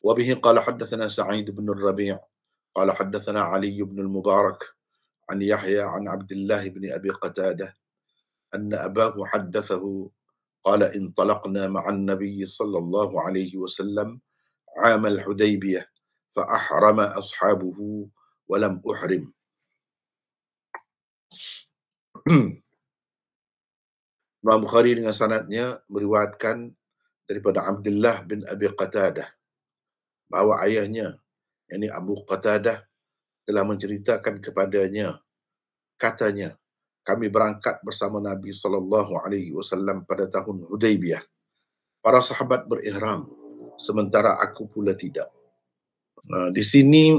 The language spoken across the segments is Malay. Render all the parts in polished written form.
وبه قال حدثنا سعيد بن الربيع قال حدثنا علي بن المبارك عن يحيى عن عبد الله بن أبي قتادة أن أباه حدثه قال انطلقنا مع النبي صلى الله عليه وسلم عام الحديبية فأحرم أصحابه ولم أحرم. Imam Bukhari dengan sanadnya meriwayatkan daripada Abdullah bin Abi Qatadah bahawa ayahnya, yakni Abu Qatadah, telah menceritakan kepadanya, katanya, kami berangkat bersama Nabi SAW pada tahun Hudaybiyah. Para sahabat berihram, sementara aku pula tidak. Di sini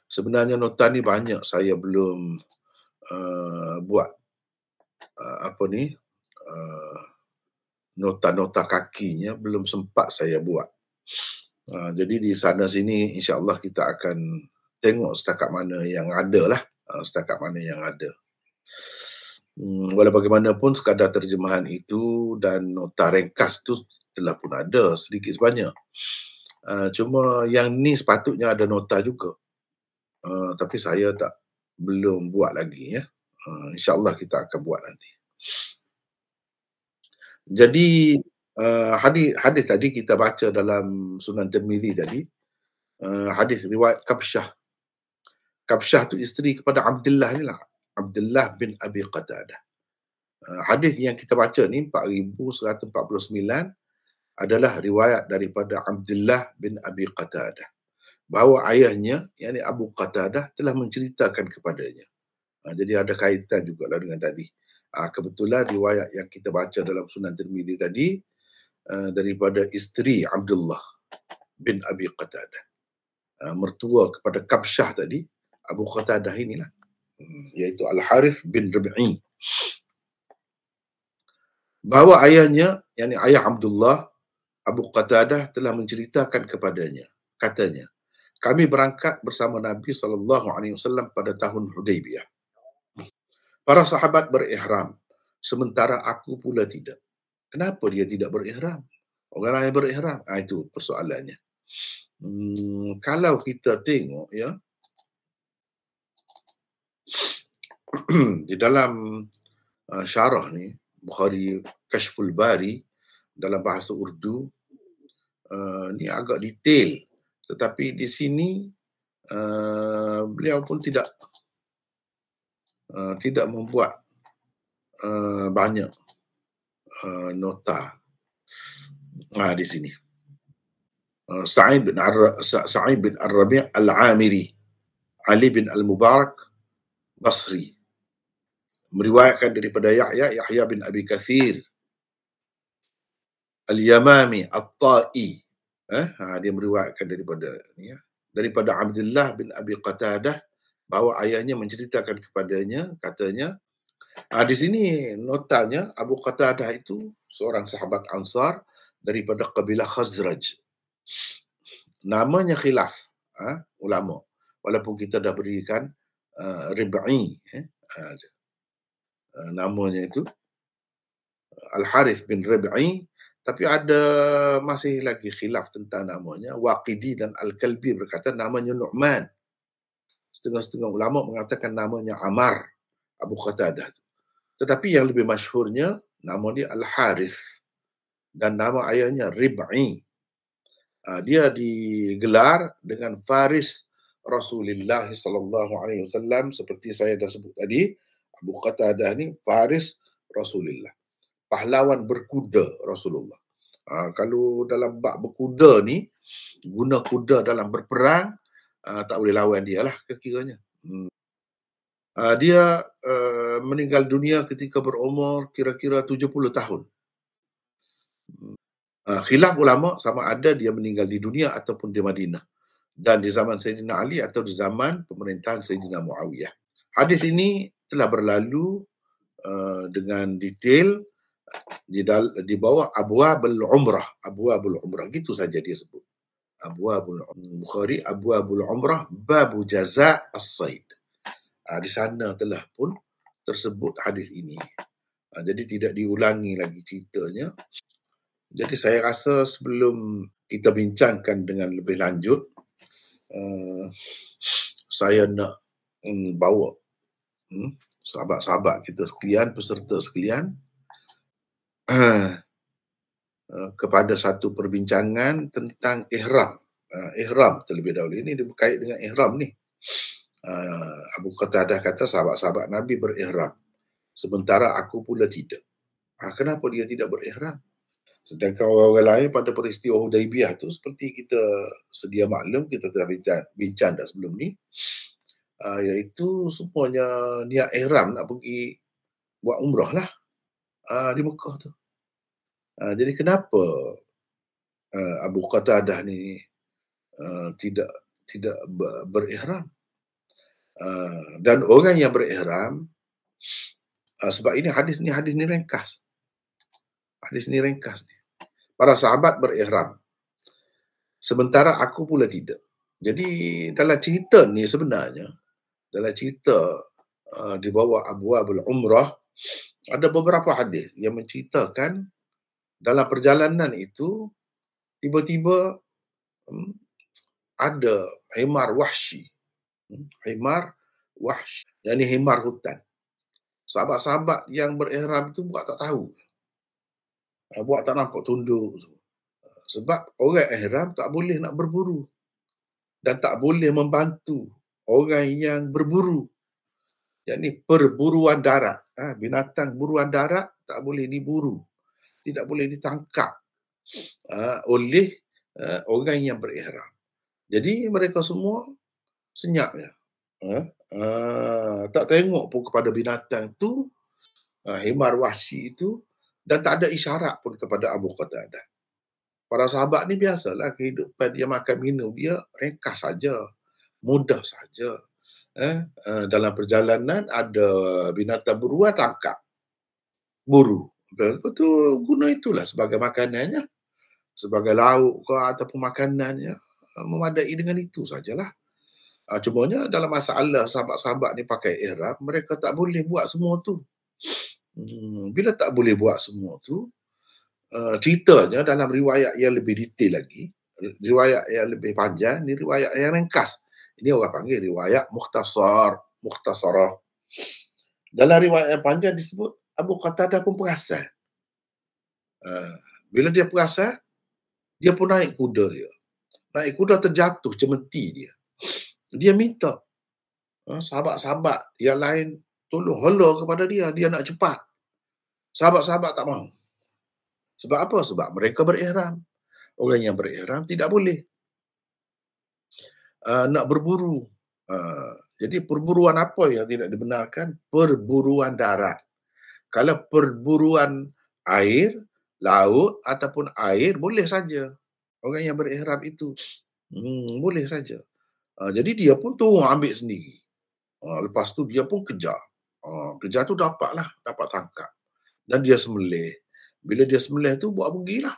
sebenarnya nota ni banyak saya belum buat nota-nota kakinya belum sempat saya buat. Jadi di sana sini insya-Allah kita akan tengok setakat mana yang ada lah, setakat mana yang ada. Walau bagaimanapun sekadar terjemahan itu dan nota ringkas tu telah pun ada sedikit sebanyak. Cuma yang ni sepatutnya ada nota juga. Tapi saya belum buat lagi ya. InsyaAllah kita akan buat nanti. Jadi hadis tadi kita baca dalam Sunan Tirmizi tadi, hadis riwayat Kabsyah. Kabsyah tu isteri kepada Abdullah ni lah, Abdullah bin Abi Qatadah. Hadis yang kita baca ni 4149 adalah riwayat daripada Abdullah bin Abi Qatadah bahawa ayahnya, yakni Abu Qatadah, telah menceritakan kepadanya. Jadi ada kaitan juga lah dengan tadi. Kebetulan riwayat yang kita baca dalam Sunan Tirmizi tadi daripada isteri Abdullah bin Abi Qatadah, mertua kepada Kabsyah tadi, Abu Qatadah inilah, iaitu Al-Harith bin Rabi'i, bahawa ayahnya, yakni ayah Abdullah, Abu Qatadah, telah menceritakan kepadanya, katanya, kami berangkat bersama Nabi SAW pada tahun Hudaybiyah. Para sahabat berihram, sementara aku pula tidak. Kenapa dia tidak berihram? Orang lain berihram. Itu persoalannya. Kalau kita tengok ya, di dalam syarah ni, Bukhari Kashful Bari dalam bahasa Urdu, ni agak detail. Tetapi di sini beliau pun tidak membuat banyak nota. Di sini Sa'id bin Ar-Rabi' Al-Amiri, Ali bin Al-Mubarak Basri, meriwayatkan daripada Yahya bin Abi Kathir Al-Yamami At-Ta'i. Dia meriwayatkan daripada Abdullah bin Abi Qatadah bahawa ayahnya menceritakan kepadanya, katanya, di sini notanya Abu Qatadah itu seorang sahabat Ansar daripada kabilah Khazraj. Namanya khilaf ulama, walaupun kita dah berikan Rib'i, namanya itu Al-Harith bin Rib'i, tapi ada masih lagi khilaf tentang namanya. Waqidi dan Al-Kalbi berkata namanya Nu'man. Setengah-setengah ulama mengatakan namanya Ammar, Abu Qatadah. Tetapi yang lebih masyhurnya nama dia Al-Harith dan nama ayahnya Rib'i. Dia digelar dengan Faris Rasulullah SAW, seperti saya dah sebut tadi. Abu Qatadah ni Faris Rasulullah, pahlawan berkuda Rasulullah. Kalau dalam bab berkuda ni, guna kuda dalam berperang, tak boleh lawan dia lah kiranya. Dia meninggal dunia ketika berumur kira-kira 70 tahun. Khilaf ulama sama ada dia meninggal di dunia ataupun di Madinah, dan di zaman Sayyidina Ali atau di zaman pemerintahan Sayyidina Muawiyah. Hadis ini telah berlalu dengan detail di bawah Abwabul Umrah. Abwabul Umrah, gitu saja dia sebut. Abwabul Bukhari, Abwabul Umrah, Babu Jaza' As-Said. Di sana telah pun tersebut hadis ini. Jadi tidak diulangi lagi ceritanya. Jadi saya rasa sebelum kita bincangkan dengan lebih lanjut. Uh, saya nak bawa sahabat-sahabat kita sekalian, peserta sekalian, kepada satu perbincangan tentang ihram. Ihram terlebih dahulu. Ini dia berkait dengan ihram ni. Abu Qatadah kata sahabat-sahabat Nabi berihram, sementara aku pula tidak. Kenapa dia tidak berihram? Sedangkan orang-orang lain pada peristiwa Hudaibiyah tu, seperti kita sedia maklum, kita telah bincang dah sebelum ni, iaitu semuanya niat ihram nak pergi buat umrah lah di Mekah tu. Jadi kenapa Abu Qatadah ni tidak berihram? Dan orang yang berihram, sebab ini hadis ni ringkas. Hadis ni ringkas ni. Para sahabat berihram, sementara aku pula tidak. Jadi dalam cerita ni sebenarnya, dalam cerita di bawah Abwabul Umrah, ada beberapa hadis yang menceritakan dalam perjalanan itu tiba-tiba ada himar wahsy. Himar wahsy, yakni himar hutan. Sahabat-sahabat yang berihram itu buat tak tahu. Buat tak nampak tunduk. Sebab orang ihram tak boleh nak berburu dan tak boleh membantu orang yang berburu. Yakni perburuan darat. Binatang buruan darat tak boleh diburu, tidak boleh ditangkap oleh orang yang berihram. Jadi mereka semua senyap ya. Tak tengok pun kepada binatang tu, himar wahsy itu, dan tak ada isyarat pun kepada Abu Qatadah. Para sahabat ni biasalah kehidupan dia, makan minum dia ringkas saja, mudah saja. Dalam perjalanan ada binatang buruan, tangkap, buru. Betul, guna itulah sebagai makanannya, sebagai lauk ke ataupun makanannya, memadai dengan itu sajalah. Cumanya dalam masalah sahabat-sahabat ni pakai ihram, mereka tak boleh buat semua tu. Bila tak boleh buat semua tu, ceritanya dalam riwayat yang lebih detail lagi, riwayat yang lebih panjang, ni riwayat yang ringkas. Ini orang panggil riwayat mukhtasarah. Dalam riwayat yang panjang disebut Abu Qatadah pun perasan. Bila dia perasan, dia pun naik kuda dia. Naik kuda terjatuh cemeti dia. Dia minta sahabat-sahabat yang lain tolong hala kepada dia. Dia nak cepat. Sahabat-sahabat tak mahu. Sebab apa? Sebab mereka berihram. Orang yang berihram tidak boleh nak berburu. Jadi perburuan apa yang tidak dibenarkan? Perburuan darat. Kalau perburuan air, laut ataupun air, boleh saja. Orang yang berihram itu boleh saja. Jadi dia pun turun ambil sendiri. Lepas tu dia pun kejar. Kejar tu dapat tangkap. Dan dia sembelih. Bila dia sembelih tu buat pergilah.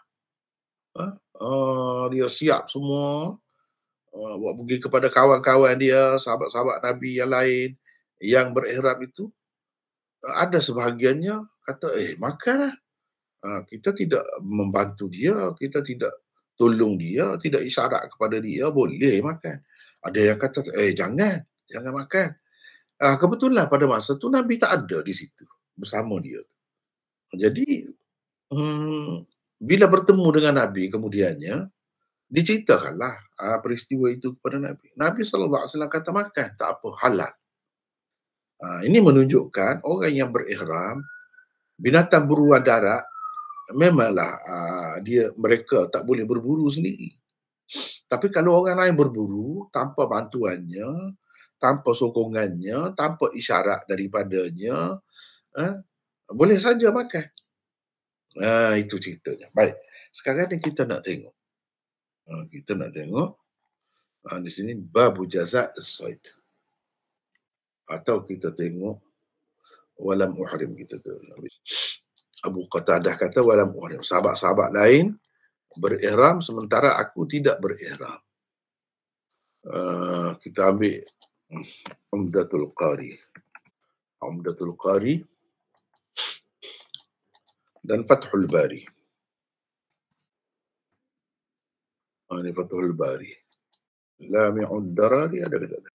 Dia siap semua. Buat pergi kepada kawan-kawan dia, sahabat-sahabat Nabi yang lain yang berihram itu. Ada sebahagiannya kata, makanlah. Kita tidak membantu dia, kita tidak tolong dia, tidak isyarat kepada dia, boleh makan. Ada yang kata, jangan makan. Kebetulan pada masa tu Nabi tak ada di situ bersama dia. Jadi bila bertemu dengan Nabi kemudiannya, diceritakanlah peristiwa itu kepada Nabi. Nabi SAW kata makan, tak apa, halal. Ini menunjukkan orang yang berihram, binatang buruan darat, memanglah mereka tak boleh berburu sendiri. Tapi kalau orang lain berburu tanpa bantuannya, tanpa sokongannya, tanpa isyarat daripadanya, boleh saja makan. Itu ceritanya. Baik, sekarang ni kita nak tengok. Di sini babu jazaa' as-sayd. Atau kita tengok walam uhrim, kita tengok. Abu Qatadah kata walam uhrim. Sahabat-sahabat lain berihram sementara aku tidak berihram. Kita ambil Umdatul Qari dan Fathul Bari. Ini Fathul Bari. Lami'ud Darari ada ke tak ada?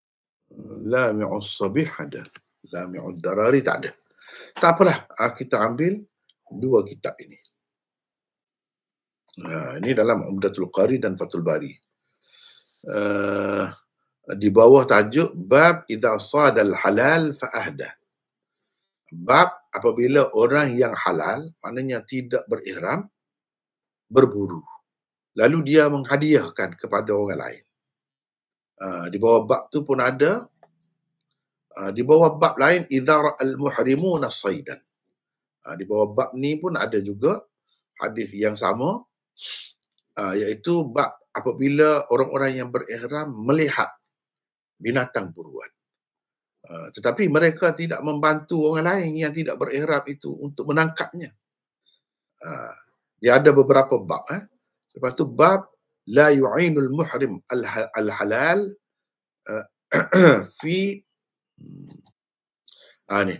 Lami'us Sabih ada. Lami'ud Darari tak ada. Tak apalah, kita ambil dua kitab ini. Ini dalam Umdatul Qari dan Fathul Bari. Di bawah tajuk bab idza sadal halal fa ahda. Bab apabila orang yang halal, maknanya tidak berihram, berburu, lalu dia menghadiahkan kepada orang lain. Di bawah bab tu pun ada, di bawah bab lain idza ra'al muhrimuna saidan. Di bawah bab ni pun ada juga hadis yang sama, iaitu bab apabila orang-orang yang berihram melihat binatang buruan. Tetapi mereka tidak membantu orang lain yang tidak berihram itu untuk menangkapnya. Dia ada beberapa bab. Lepas tu bab la yu'inul muhrim al-halal fi ni.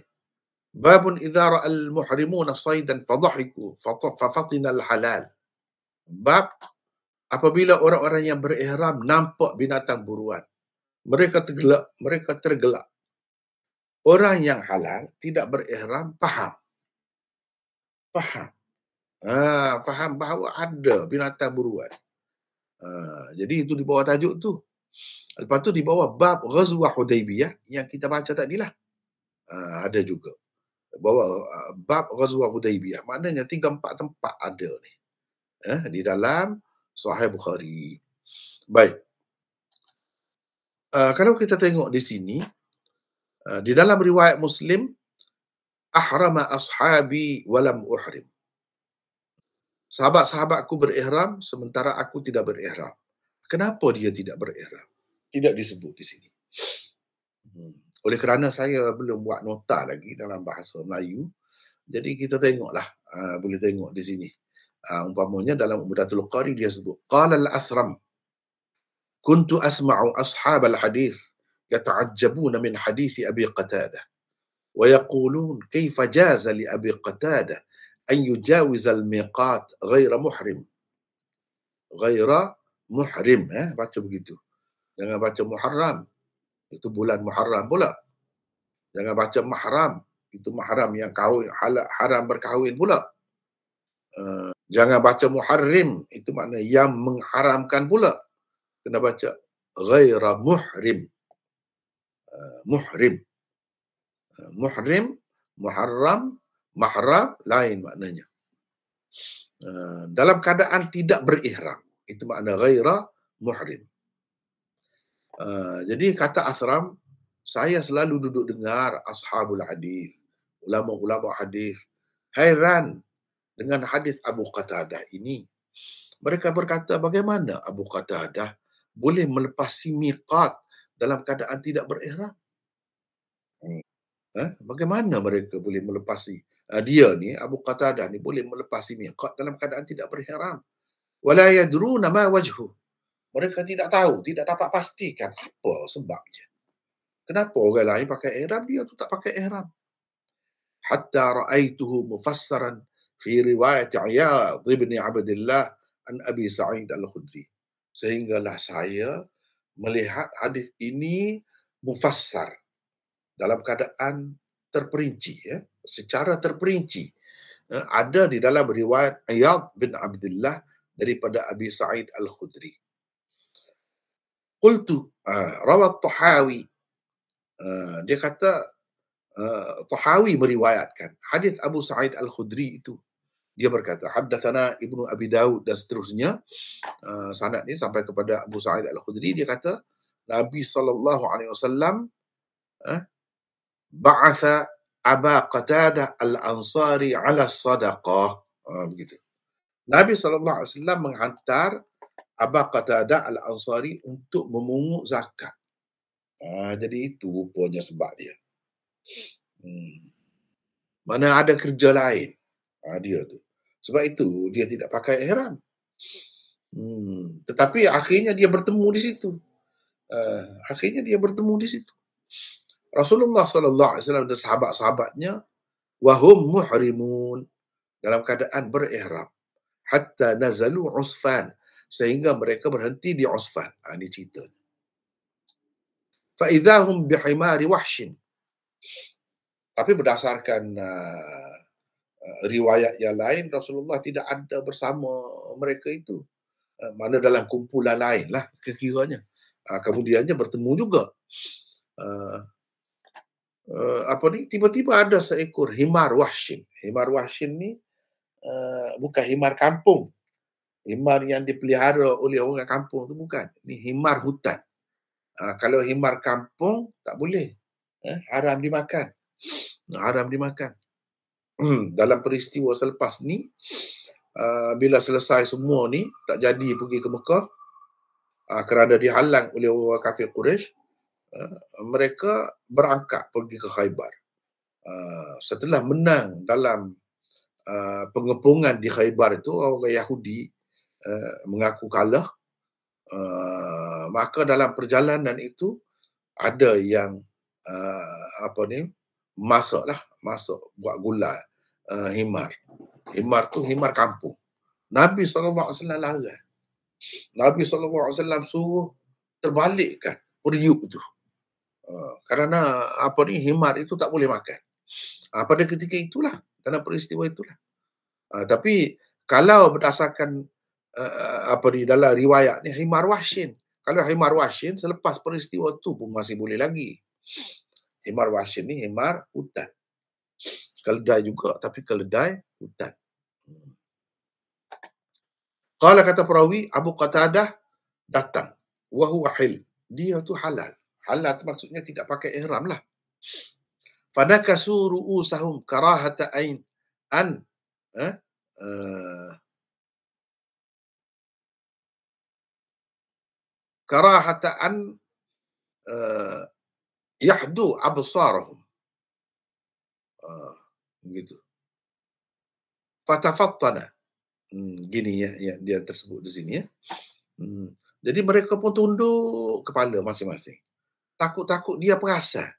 Babun idza ra'al muhrimuna saydan fadhahiku fafatina al-halal. Bab apabila orang-orang yang berihram nampak binatang buruan, mereka tergelak. Orang yang halal tidak berihram faham bahawa ada binatang buruan. Jadi itu di bawah tajuk tu. Lepas tu di bawah bab Ghazwah Hudaybiyah yang kita baca tadilah. Ada juga. Bawah bab Ghazwah Hudaybiyah. Maknanya 3-4 tempat ada ni. Di dalam Sahih Bukhari. Baik. Kalau kita tengok di sini, di dalam riwayat Muslim, ahrama ashabi walam uhrim. Sahabat-sahabatku berihram sementara aku tidak berihram. Kenapa dia tidak berihram? Tidak disebut di sini. Oleh kerana saya belum buat nota lagi dalam bahasa Melayu, jadi kita tengoklah, boleh tengok di sini. Umpamanya dalam Umdatul Qari dia sebut, qala al-Athram, kuntu asma'u ashab al-hadith yata'ajjabuna min hadithi Abi Qatadah wa yaqulun kayfa jaza li Abi Qatadah an yujawiz al-miqat ghaira muhrim. Baca begitu. Jangan baca Muharram. Itu bulan Muharram pula. Jangan baca mahram. Itu mahram yang kahwin, haram berkahwin pula. Jangan baca muharrim. Itu makna yang mengharamkan pula. Kena baca ghaira muhrim. Muhrim. Muharram, mahram, lain maknanya. Dalam keadaan tidak berihram. Itu makna ghaira muhrim. Jadi kata Asram, saya selalu duduk dengar ashabul hadis, ulama-ulama hadis, hairan dengan hadis Abu Qatadah ini. Mereka berkata, bagaimana Abu Qatadah boleh melepasi miqat dalam keadaan tidak berihram? Bagaimana mereka boleh melepasi? Dia ni, Abu Qatadah ni boleh melepasi miqat dalam keadaan tidak berihram. Wala yadruna ma wajhu. Mereka tidak tahu, tidak dapat pastikan apa sebabnya. Kenapa orang lain pakai ihram, dia tu tak pakai ihram. Hatta ra'aituhu mufassaran fi riwayat Iyad ibn Abdullah an Abi Sa'id Al-Khudri. Sehinggalah saya melihat hadis ini mufassar dalam keadaan terperinci, secara terperinci. Ada di dalam riwayat Iyad bin Abdullah daripada Abi Sa'id Al-Khudri. Qultu rawat Tahawi, dia kata Tahawi meriwayatkan hadis Abu Sa'id Al-Khudri itu. Dia berkata haddatsana Ibnu Abi Daud dan seterusnya, sanad ni sampai kepada Abu Sa'id Al-Khudri. Dia kata Nabi sallallahu alaihi wasallam ba'atha Aba Qatadah Al-Ansari ala sadaqah. Begitu. Nabi sallallahu alaihi wasallam menghantar Aba Qatadah Al-Ansari untuk memungut zakat. Jadi itu rupanya sebab dia. Mana ada kerja lain. Dia tu. Sebab itu dia tidak pakai ihram. Tetapi akhirnya dia bertemu di situ. Rasulullah sallallahu alaihi wasallam dan sahabat-sahabatnya wahum muhrimun, dalam keadaan berihram, hatta nazalu Usfan, sehingga mereka berhenti di Usfan. Ini ceritanya. Fa idzahum bihimari wahshin. Tapi berdasarkan riwayat yang lain, Rasulullah tidak ada bersama mereka itu. Mana dalam kumpulan lain lah kekiranya. Kemudiannya bertemu juga. Tiba-tiba ada seekor himar wahshin. Himar wahshin ni bukan himar kampung. Himar yang dipelihara oleh orang kampung tu bukan. Ini himar hutan. Kalau himar kampung tak boleh. Haram dimakan. Haram dimakan. Dalam peristiwa selepas ni, bila selesai semua ni, tak jadi pergi ke Mekah, kerana dihalang oleh orang kafir Quraisy, mereka berangkat pergi ke Khaybar. Setelah menang dalam pengepungan di Khaybar itu, orang Yahudi mengaku kalah. Maka dalam perjalanan itu ada yang masuk buat gulai himar. Himar tu himar kampung. Nabi SAW larang. Nabi SAW suruh terbalikkan periuk tu. Kerana himar itu tak boleh makan. Pada ketika itulah, dalam peristiwa itulah. Tapi kalau berdasarkan dalam riwayat ni himar wahshin. Kalau himar wahshin selepas peristiwa tu pun masih boleh lagi. Himar wahshin ni himar hutan. Keledai juga, tapi keledai hutan. Qala, kata perawi, Abu Qatadah datang. Wa huwa hil. Dia tu halal. Halal tu maksudnya tidak pakai ihram lah. Fanakasu ru'usahum karahata an karahata an yahdu absarahum. Begitu. Fatafattana. Gini ya, dia tersebut di sini ya. Jadi mereka pun tunduk kepala masing-masing. Takut-takut dia perasan.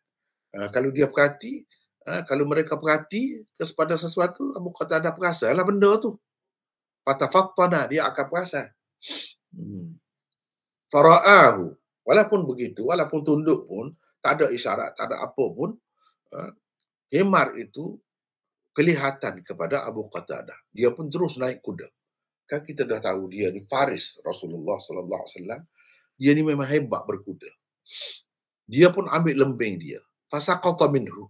Kalau dia perhati, kalau mereka perhati kepada sesuatu, Abu Qatadah perasan lah benda tu. Fatafattana, dia akan perasan. Fara'ahu. Walaupun begitu, walaupun tunduk pun, tak ada isyarat, tak ada apa pun, himar itu kelihatan kepada Abu Qatadah. Dia pun terus naik kuda. Kan kita dah tahu dia ni faris Rasulullah sallallahu alaihi wasallam. Dia ni memang hebat berkuda. Dia pun ambil lembing dia. Fasaqata minhu.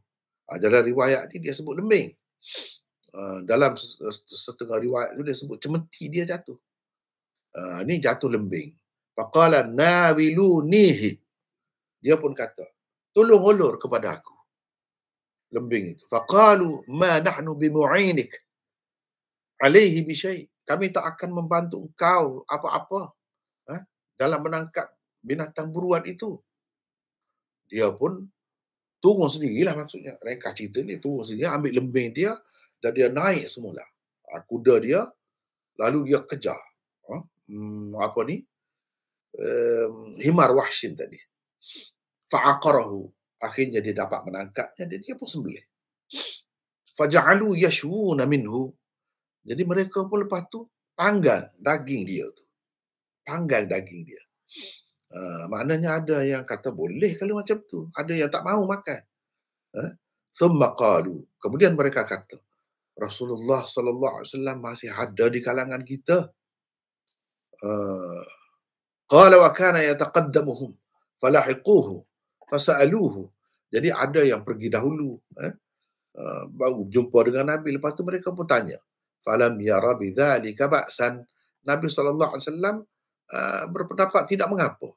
Dalam riwayat ni dia sebut lembing. Dalam setengah riwayat tu dia sebut cemeti dia jatuh. Ni jatuh lembing. Faqala nawilunihi. Dia pun kata, tolong ulur kepada aku lembing itu. Faqalu ma nahnu bimu'inik alaihi bi syai'. Kami tak akan membantu engkau apa-apa dalam menangkap binatang buruan itu. Dia pun turun sendirilah maksudnya. Mereka cerita ni turun sendiri, ambil lembing dia dan dia naik semula. Kuda dia, lalu dia kejar. Himar wahshin tadi. Fa'aqarahu. Akhirnya dia dapat menangkapnya dan dia pun sembelih. Faja'alu yashwuna minhu. Jadi mereka pun lepas tu panggang daging dia tu. Panggang daging dia. Maknanya ada yang kata boleh kalau macam tu. Ada yang tak mahu makan. Thumma qalu. Kemudian mereka kata, Rasulullah sallallahu alaihi wasallam masih ada di kalangan kita. Qala wa kana yataqaddamuhum falahiquhu fasa'aluhu. Jadi ada yang pergi dahulu, baru jumpa dengan Nabi. Lepas tu mereka pun tanya. Falam yara bidzalika ba'san. Nabi sallallahu alaihi wasallam berpendapat tidak mengapa.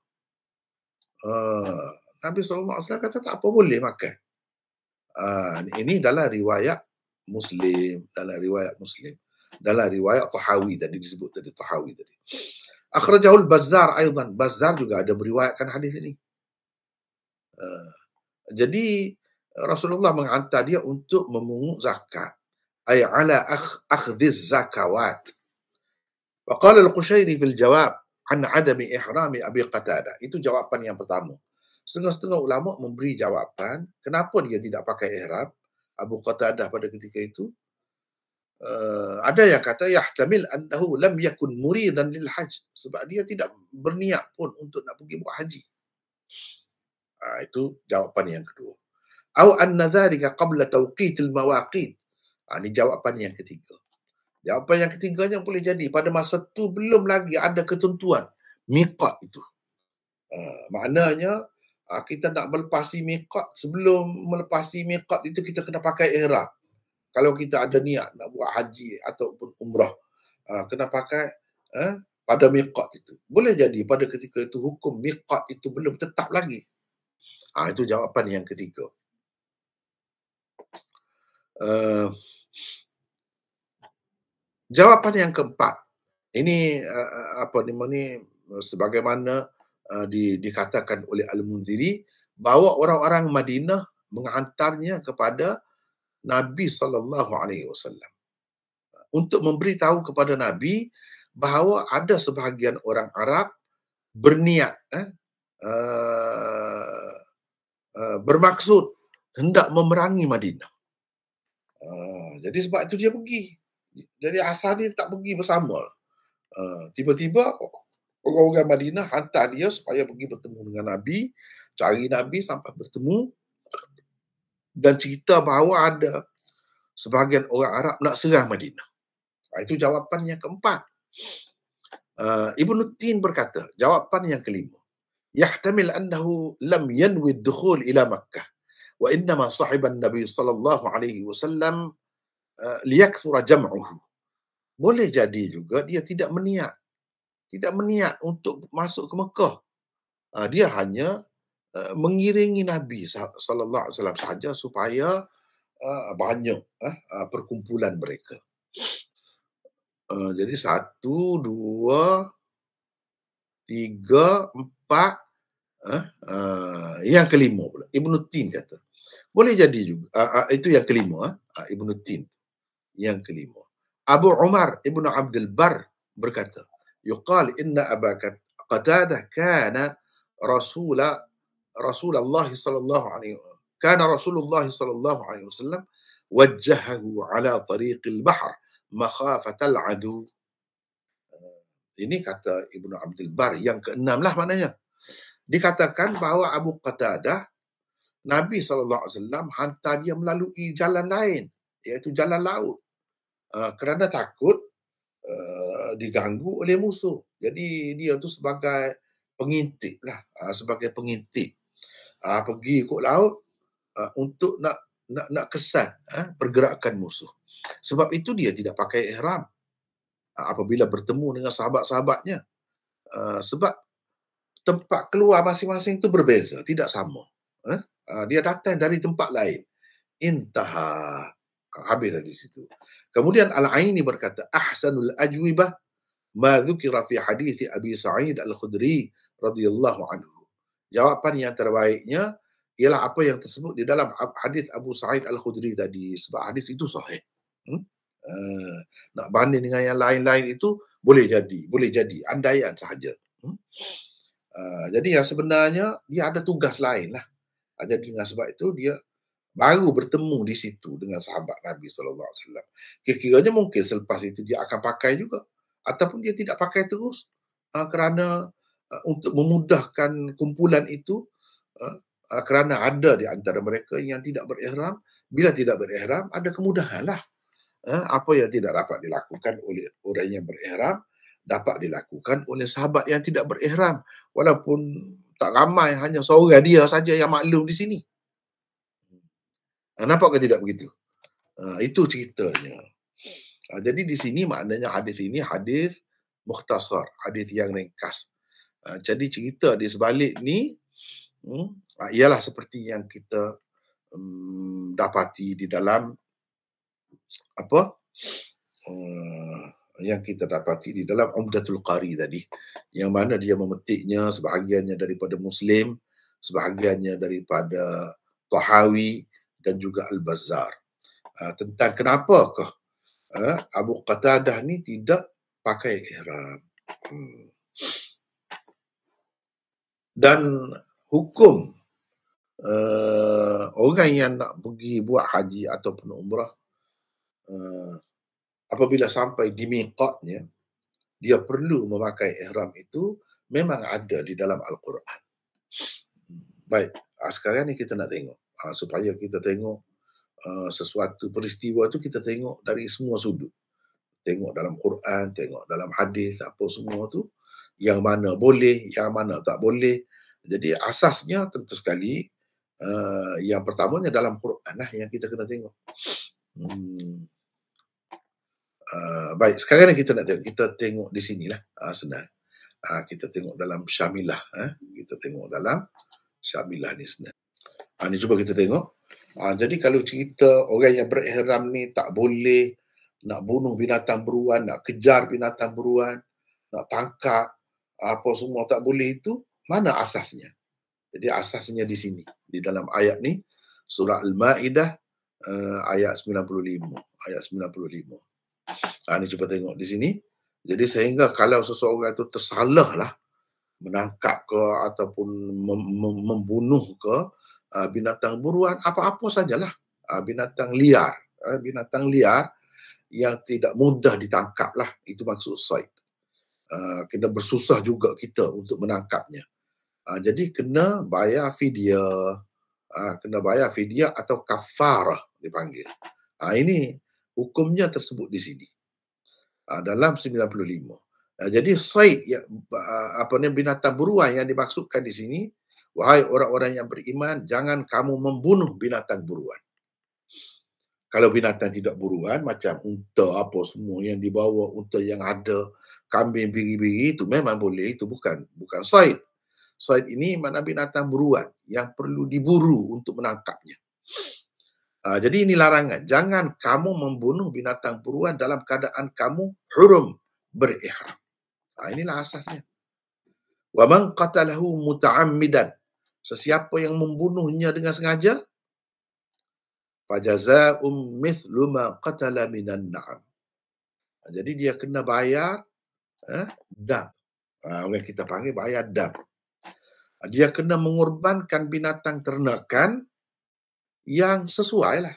Nabi sallallahu alaihi wasallam kata tak apa, boleh makan. Ini dalam riwayat Muslim, dalam riwayat Tahawi tadi disebut tadi Tahawi tadi. Akhrajahul Bazzar aidan. Bazzar juga ada meriwayatkan hadis ini. Jadi Rasulullah menghantar dia untuk memungut zakat. Ay ala akhdhiz zakawat. Wa qala al-Qushairi fil jawab an adami ihrami Abi Qatadah. Itu jawapan yang pertama. Setengah-setengah ulama memberi jawapan kenapa dia tidak pakai ihram Abu Qatadah pada ketika itu. Ada yang kata yahtamil annahu lam yakun muridan lil hajj, sebab dia tidak berniat pun untuk nak pergi buat haji. Itu jawapan yang kedua. Au anna dhalika qabla tawqitil mawaqit. Ini jawapan yang ketiga. Jawapan yang ketiganya boleh jadi pada masa tu belum lagi ada ketentuan miqat itu. Maknanya kita nak melepasi miqat, sebelum melepasi miqat itu kita kena pakai ihram. Kalau kita ada niat nak buat haji ataupun umrah, kena pakai pada miqat itu. Boleh jadi pada ketika itu hukum miqat itu belum tetap lagi. Itu jawapan yang ketiga. Jawapan yang keempat, ini sebagaimana dikatakan oleh Al-Munziri, bahawa orang-orang Madinah menghantarnya kepada Nabi sallallahu alaihi wasallam untuk memberitahu kepada Nabi bahawa ada sebahagian orang Arab berniat bermaksud hendak memerangi Madinah. Jadi sebab itu dia pergi. Jadi asal dia tak pergi bersama. Tiba-tiba orang-orang Madinah hantar dia supaya pergi bertemu dengan Nabi, cari Nabi sampai bertemu dan cerita bahawa ada sebahagian orang Arab nak serang Madinah. Itu jawapan yang keempat. Ibnu Tin berkata, jawapan yang kelima, yahtamil annahu lam yanwi ad-dukhul ila Makkah wa innama sahiban Nabi sallallahu alaihi wasallam liyakthura jam'uhu. Boleh jadi juga dia tidak meniat untuk masuk ke Mekah. Dia hanya mengiringi Nabi sallallahu alaihi wasallam sahaja supaya banyak perkumpulan mereka. Jadi 1, 2, 3, 4, yang kelima pula. Ibnu Tin kata, boleh jadi juga. Itu yang kelima. Ibnu Tin. Yang kelima. Abu Umar Ibnu Abdul Bar berkata, yuqal inna Aba Qatadah kana Rasulullah sallallahu alaihi wasallam wajjahahu ala tariqil bahr makhafatal adu. Ini kata Ibnu Abdul Bar yang keenam lah maknanya. Dikatakan bahawa Abu Qatadah, Nabi SAW hantar dia melalui jalan lain, iaitu jalan laut. Kerana takut diganggu oleh musuh. Jadi dia tu sebagai pengintip lah, sebagai pengintip. Pergi ikut laut untuk nak kesan pergerakan musuh. Sebab itu dia tidak pakai ihram apabila bertemu dengan sahabat-sahabatnya. Sebab tempat keluar masing-masing itu berbeza, tidak sama. Dia datang dari tempat lain. Intaha. Habis di situ. Kemudian Al-Aini berkata, ahsanul ajwibah ma dzukira fi hadits Abi Sa'id Al-Khudri radhiyallahu anhu. Jawapan yang terbaiknya ialah apa yang tersebut di dalam hadis Abu Sa'id Al-Khudri tadi, sebab hadis itu sahih. Nak banding dengan yang lain-lain itu boleh jadi andaian sahaja. Jadi yang sebenarnya dia ada tugas lain lah. Jadi dengan sebab itu dia baru bertemu di situ dengan sahabat Nabi SAW. Kira-kiranya mungkin selepas itu dia akan pakai juga. Ataupun dia tidak pakai terus. Kerana untuk memudahkan kumpulan itu, kerana ada di antara mereka yang tidak berihram. Bila tidak berihram, ada kemudahan lah. Apa yang tidak dapat dilakukan oleh orang yang berihram, dapat dilakukan oleh sahabat yang tidak berihram. Walaupun tak ramai, hanya seorang dia saja yang maklum di sini. Nampak ke tidak begitu? Itu ceritanya. Jadi di sini maknanya hadis ini hadis mukhtasar, hadis yang ringkas. Jadi cerita di sebalik ni ialah seperti yang kita dapati di dalam yang kita dapati di dalam Umdatul Qari tadi, yang mana dia memetiknya sebahagiannya daripada Muslim, sebahagiannya daripada Tahawi dan juga Al-Bazzar, tentang kenapakah Abu Qatadah ni tidak pakai ihram. Dan hukum orang yang nak pergi buat haji ataupun umrah, apabila sampai di miqatnya, dia perlu memakai ihram itu memang ada di dalam Al-Quran. Baik, sekarang ni kita nak tengok, supaya kita tengok sesuatu peristiwa tu kita tengok dari semua sudut. Tengok dalam Quran, tengok dalam hadis, apa semua tu, yang mana boleh, yang mana tak boleh. Jadi asasnya tentu sekali, yang pertamanya dalam Quran lah yang kita kena tengok. Baik, sekarang ni kita nak tengok, kita tengok di sinilah, senang. Kita tengok dalam Syamilah, kita tengok dalam Syamilah ni senang. Ni cuba kita tengok. Jadi kalau cerita orang yang berihram ni tak boleh nak bunuh binatang buruan, nak kejar binatang buruan, nak tangkap, apa semua tak boleh itu, mana asasnya? Jadi asasnya di sini, di dalam ayat ni, surah Al-Ma'idah, ayat 95. Ayat 95. Ni cuba tengok di sini. Jadi sehingga kalau seseorang itu tersalah lah menangkap ke ataupun membunuh ke binatang buruan, apa-apa sajalah, binatang liar yang tidak mudah ditangkap lah, itu maksud said. Kena bersusah juga kita untuk menangkapnya. Jadi kena bayar fidyah, atau kafarah dipanggil. Ini hukumnya tersebut di sini, dalam 95. Jadi said yang binatang buruan yang dimaksudkan di sini, wahai orang-orang yang beriman, jangan kamu membunuh binatang buruan. Kalau binatang tidak buruan, macam unta apa semua yang dibawa, unta yang ada, kambing, biri-biri, itu memang boleh, itu bukan said. Said ini mana binatang buruan yang perlu diburu untuk menangkapnya. Jadi ini larangan, jangan kamu membunuh binatang buruan dalam keadaan kamu hurum berihram. Inilah asasnya. Wa man qatalahu muta'ammidan, sesiapa yang membunuhnya dengan sengaja, fajaza'um mithlu ma qatala minan na'am. Jadi dia kena bayar dam. Orang kita panggil bayar dam. Dia kena mengorbankan binatang ternakan yang sesuai lah,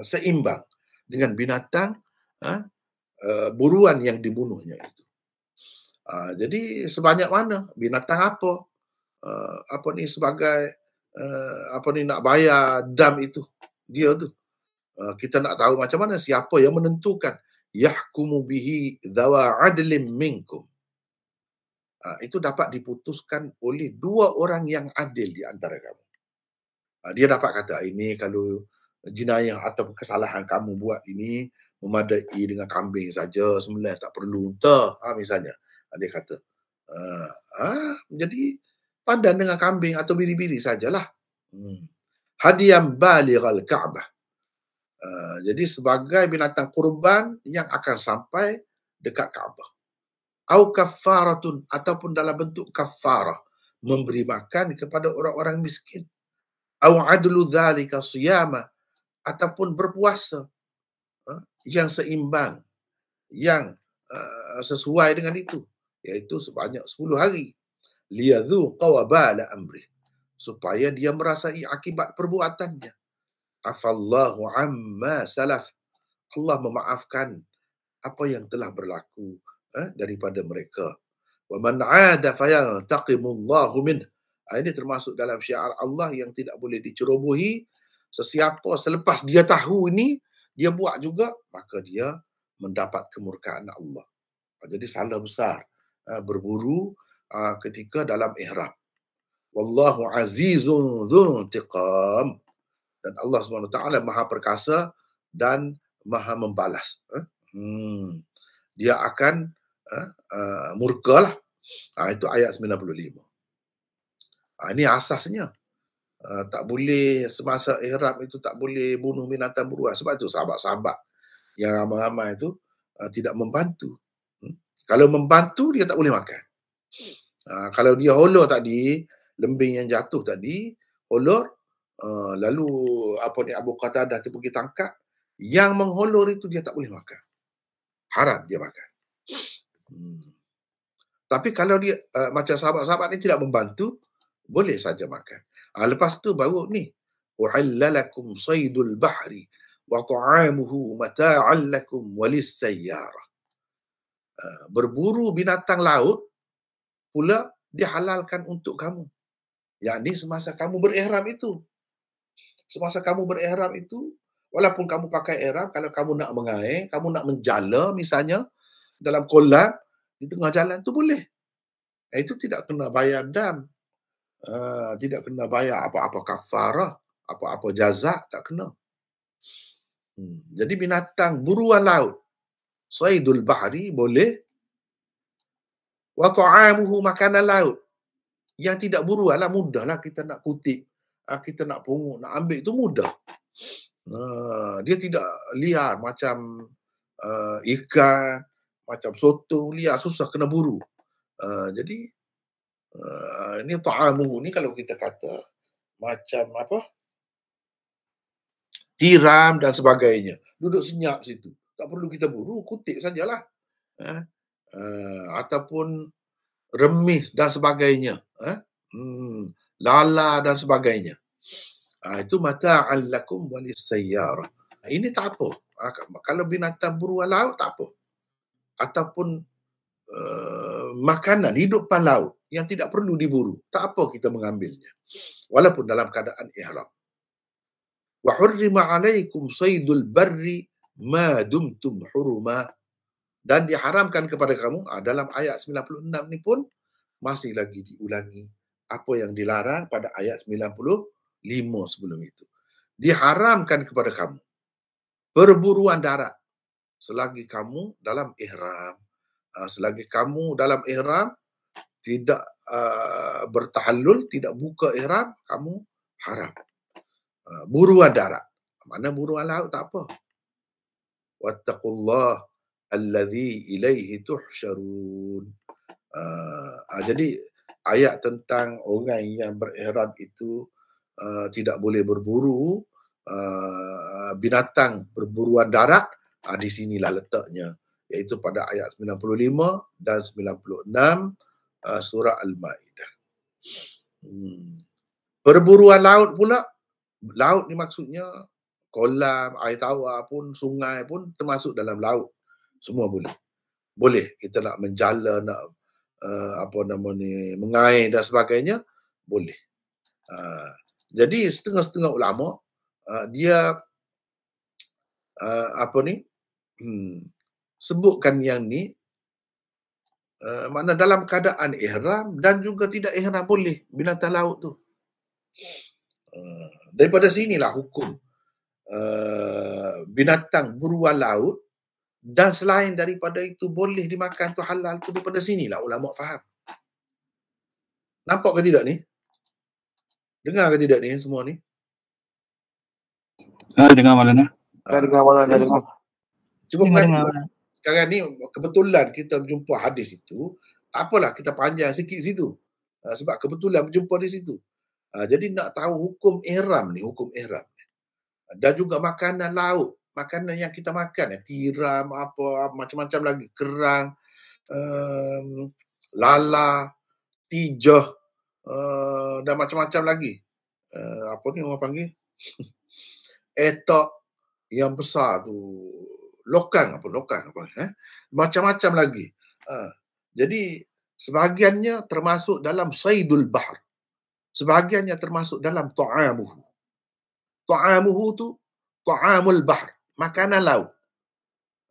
seimbang dengan binatang buruan yang dibunuhnya itu. Jadi sebanyak mana, binatang apa, sebagai nak bayar dam itu, dia tu. Kita nak tahu macam mana, siapa yang menentukan. Yahkumu bihi dhawa adlim minkum. Itu dapat diputuskan oleh dua orang yang adil di antara kamu. Dia dapat kata, ini kalau jenayah atau kesalahan kamu buat ini memadai dengan kambing saja, sembelih tak perlu unta, misalnya. Dia kata, jadi padan dengan kambing atau biri-biri sajalah. Hadiyam balighal Ka'bah. Jadi sebagai binatang kurban yang akan sampai dekat Kaabah. Au kafaratun, ataupun dalam bentuk kafarah, memberi makan kepada orang-orang miskin. Au adlu dzalika siyama, ataupun berpuasa yang seimbang, yang sesuai dengan itu, iaitu sebanyak 10 hari. Liyadzuqa wabala amrih, supaya dia merasai akibat perbuatannya. Afallahu amma salaf, Allah memaafkan apa yang telah berlaku daripada mereka. Wa man 'ada fayantaqimullahu min. Ini termasuk dalam syiar Allah yang tidak boleh dicerobohi. Sesiapa selepas dia tahu ini, dia buat juga, maka dia mendapat kemurkaan Allah. Jadi salah besar berburu ketika dalam ihram. Wallahu azizun dzul intiqam. Dan Allah SWT Maha Perkasa dan Maha Membalas. Dia akan murkalah. Itu ayat 95. Ini asasnya. Tak boleh semasa ihram itu tak boleh bunuh binatang buruan. Sebab itu sahabat-sahabat yang ramai-ramai itu tidak membantu. Kalau membantu, dia tak boleh makan. Kalau dia holor tadi, lembing yang jatuh tadi, holor, lalu Abu Qatadah tu pergi tangkap, yang mengholor itu dia tak boleh makan. Haram dia makan. Tapi kalau dia macam sahabat-sahabat ni tidak membantu, boleh saja makan. Lepas tu baru ni, uhilla lakum saydul bahri wa ta'amuhu mata'an lakum walis sayyarah. Berburu binatang laut pula dihalalkan untuk kamu. Yakni semasa kamu berihram itu. Semasa kamu berihram itu, walaupun kamu pakai ihram, kalau kamu nak mengair, kamu nak menjala misalnya dalam kolam di tengah jalan tu boleh. Itu tidak kena bayar dam. Tidak kena bayar apa-apa kafarah, apa-apa jazak, tak kena. Jadi binatang buruan laut, saydul bahri boleh, wa ta'amuhu makanan laut. Yang tidak buruan lah, mudahlah kita nak kutip, kita nak pungut, nak ambil itu mudah. Dia tidak liar macam ikan, macam sotong liar, susah kena buru. Jadi ini ta'amuhu ni kalau kita kata macam apa? Tiram dan sebagainya. Duduk senyap situ. Tak perlu kita buru, kutip sajalah. Ataupun remis dan sebagainya. Lala dan sebagainya. Itu mata'an lakum walis sayyarah. Ini tak apa. Kalau binatang buruan laut, tak apa. Ataupun makanan hidupan laut yang tidak perlu diburu, tak apa kita mengambilnya. Walaupun dalam keadaan ihram. Wa hurrima alaikum saydul barri ma dumtum huruma. Dan diharamkan kepada kamu, dalam ayat 96 ni pun masih lagi diulangi apa yang dilarang pada ayat 95 sebelum itu. Diharamkan kepada kamu perburuan darat selagi kamu dalam ihram. Selagi kamu dalam ihram, tidak bertahallul, tidak buka ihram, kamu haram. Buruan darat. Mana buruan laut tak apa. Wattaqullah alladhi ilaihi tuhsyarun. Jadi ayat tentang orang yang berihram itu tidak boleh berburu binatang berburuan darat, di sinilah letaknya, iaitu pada ayat 95 dan 96 surah Al-Maidah. Perburuan laut pula, laut ni maksudnya kolam, air tawar pun, sungai pun termasuk dalam laut. Semua boleh. Boleh kita nak menjala, nak mengair dan sebagainya, boleh. Jadi setengah-setengah ulama dia sebutkan yang ni makna dalam keadaan ihram dan juga tidak ihram boleh binatang laut tu. Daripada sinilah hukum binatang buruan laut dan selain daripada itu boleh dimakan tu halal tu, daripada sinilah ulama faham. Nampak ke tidak ni? Dengar ke tidak ni semua ni? Dengar Maulana. Dengar Maulana. Cuba perhati. Sekarang ni kebetulan kita berjumpa hadis itu, apalah kita panjang sikit situ. Sebab kebetulan berjumpa di situ. Jadi nak tahu hukum ihram ni, hukum ihram. Dan juga makanan laut, makanan yang kita makan, tiram, apa macam-macam lagi, kerang, lala, tijah, dan macam-macam lagi. Apa ni orang panggil? Etok yang besar tu, lokang apa, macam-macam lagi. Jadi sebahagiannya termasuk dalam saydul bahr, sebahagiannya termasuk dalam ta'amuhu. Ta'amuhu tu ta'amul bahr, makanan laut.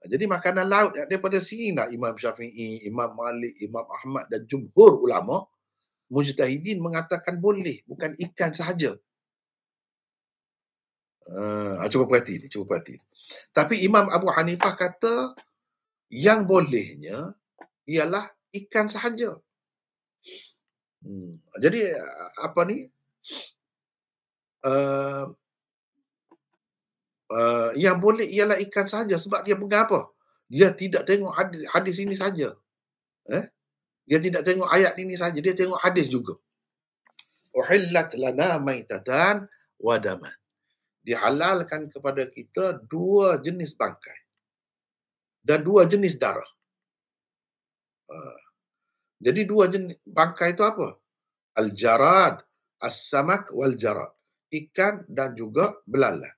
Jadi makanan laut daripada sinilah Imam Syafi'i, Imam Malik, Imam Ahmad dan jumhur ulama mujtahidin mengatakan boleh, bukan ikan sahaja. Cuba perhati. Tapi Imam Abu Hanifah kata yang bolehnya ialah ikan sahaja. Jadi apa ni? Yang boleh ialah ikan sahaja sebab dia mengapa? Dia tidak tengok hadis ini saja. Dia tidak tengok ayat ini saja, dia tengok hadis juga. Uhillat lana maitatan wa daman. Dihalalkan kepada kita dua jenis bangkai dan dua jenis darah. Jadi dua jenis bangkai itu apa? Al-jarad, as-samak wal-jarad. Ikan dan juga belalang.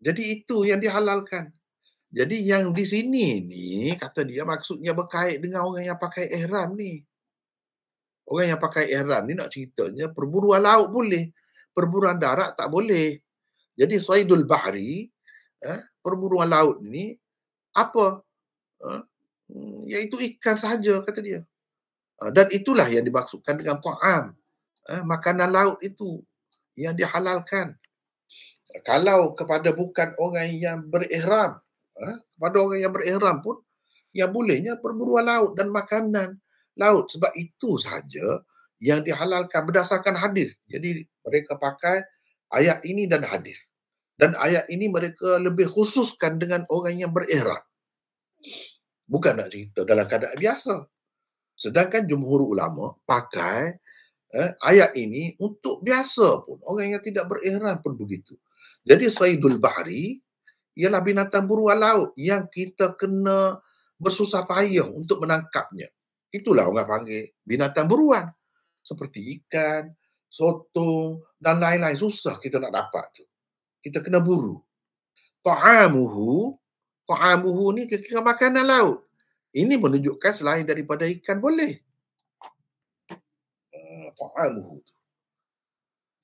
Jadi itu yang dihalalkan. Jadi yang di sini ni, kata dia maksudnya berkait dengan orang yang pakai ihram ni. Orang yang pakai ihram ni nak ceritanya perburuan laut boleh, perburuan darat tak boleh. Jadi saydul bahri, perburuan laut ni apa? Eh, iaitu ikan sahaja kata dia. Dan itulah yang dimaksudkan dengan ta'am. Makanan laut itu yang dihalalkan. Kalau kepada bukan orang yang berihram, kepada orang yang berihram pun yang bolehnya perburuan laut dan makanan laut. Sebab itu sahaja yang dihalalkan berdasarkan hadis. Jadi mereka pakai ayat ini dan hadis. Dan ayat ini mereka lebih khususkan dengan orang yang berihram. Bukan nak cerita dalam keadaan biasa. Sedangkan jumhur ulama pakai ayat ini untuk biasa pun. Orang yang tidak berihram pun begitu. Jadi saydul bahri ialah binatang buruan laut yang kita kena bersusah payah untuk menangkapnya. Itulah orang panggil binatang buruan. Seperti ikan, sotong dan lain-lain. Susah kita nak dapat tu. Kita kena buru. Ta'amuhu ni kira makanan laut. Ini menunjukkan selain daripada ikan boleh.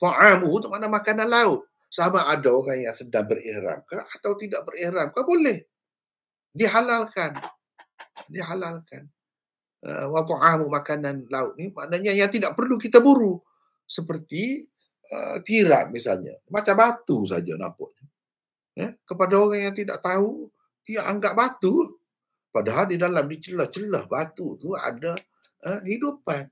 Ta'amuhu tu makna makanan laut. Sama ada orang yang sedang berihram ke atau tidak berihram ke boleh. Dihalalkan. Wa ta'amu makanan laut ni maknanya yang tidak perlu kita buru. Seperti tiram misalnya. Macam batu saja nampaknya. Kepada orang yang tidak tahu, dia anggap batu. Padahal di dalam di celah-celah batu tu ada hidupan.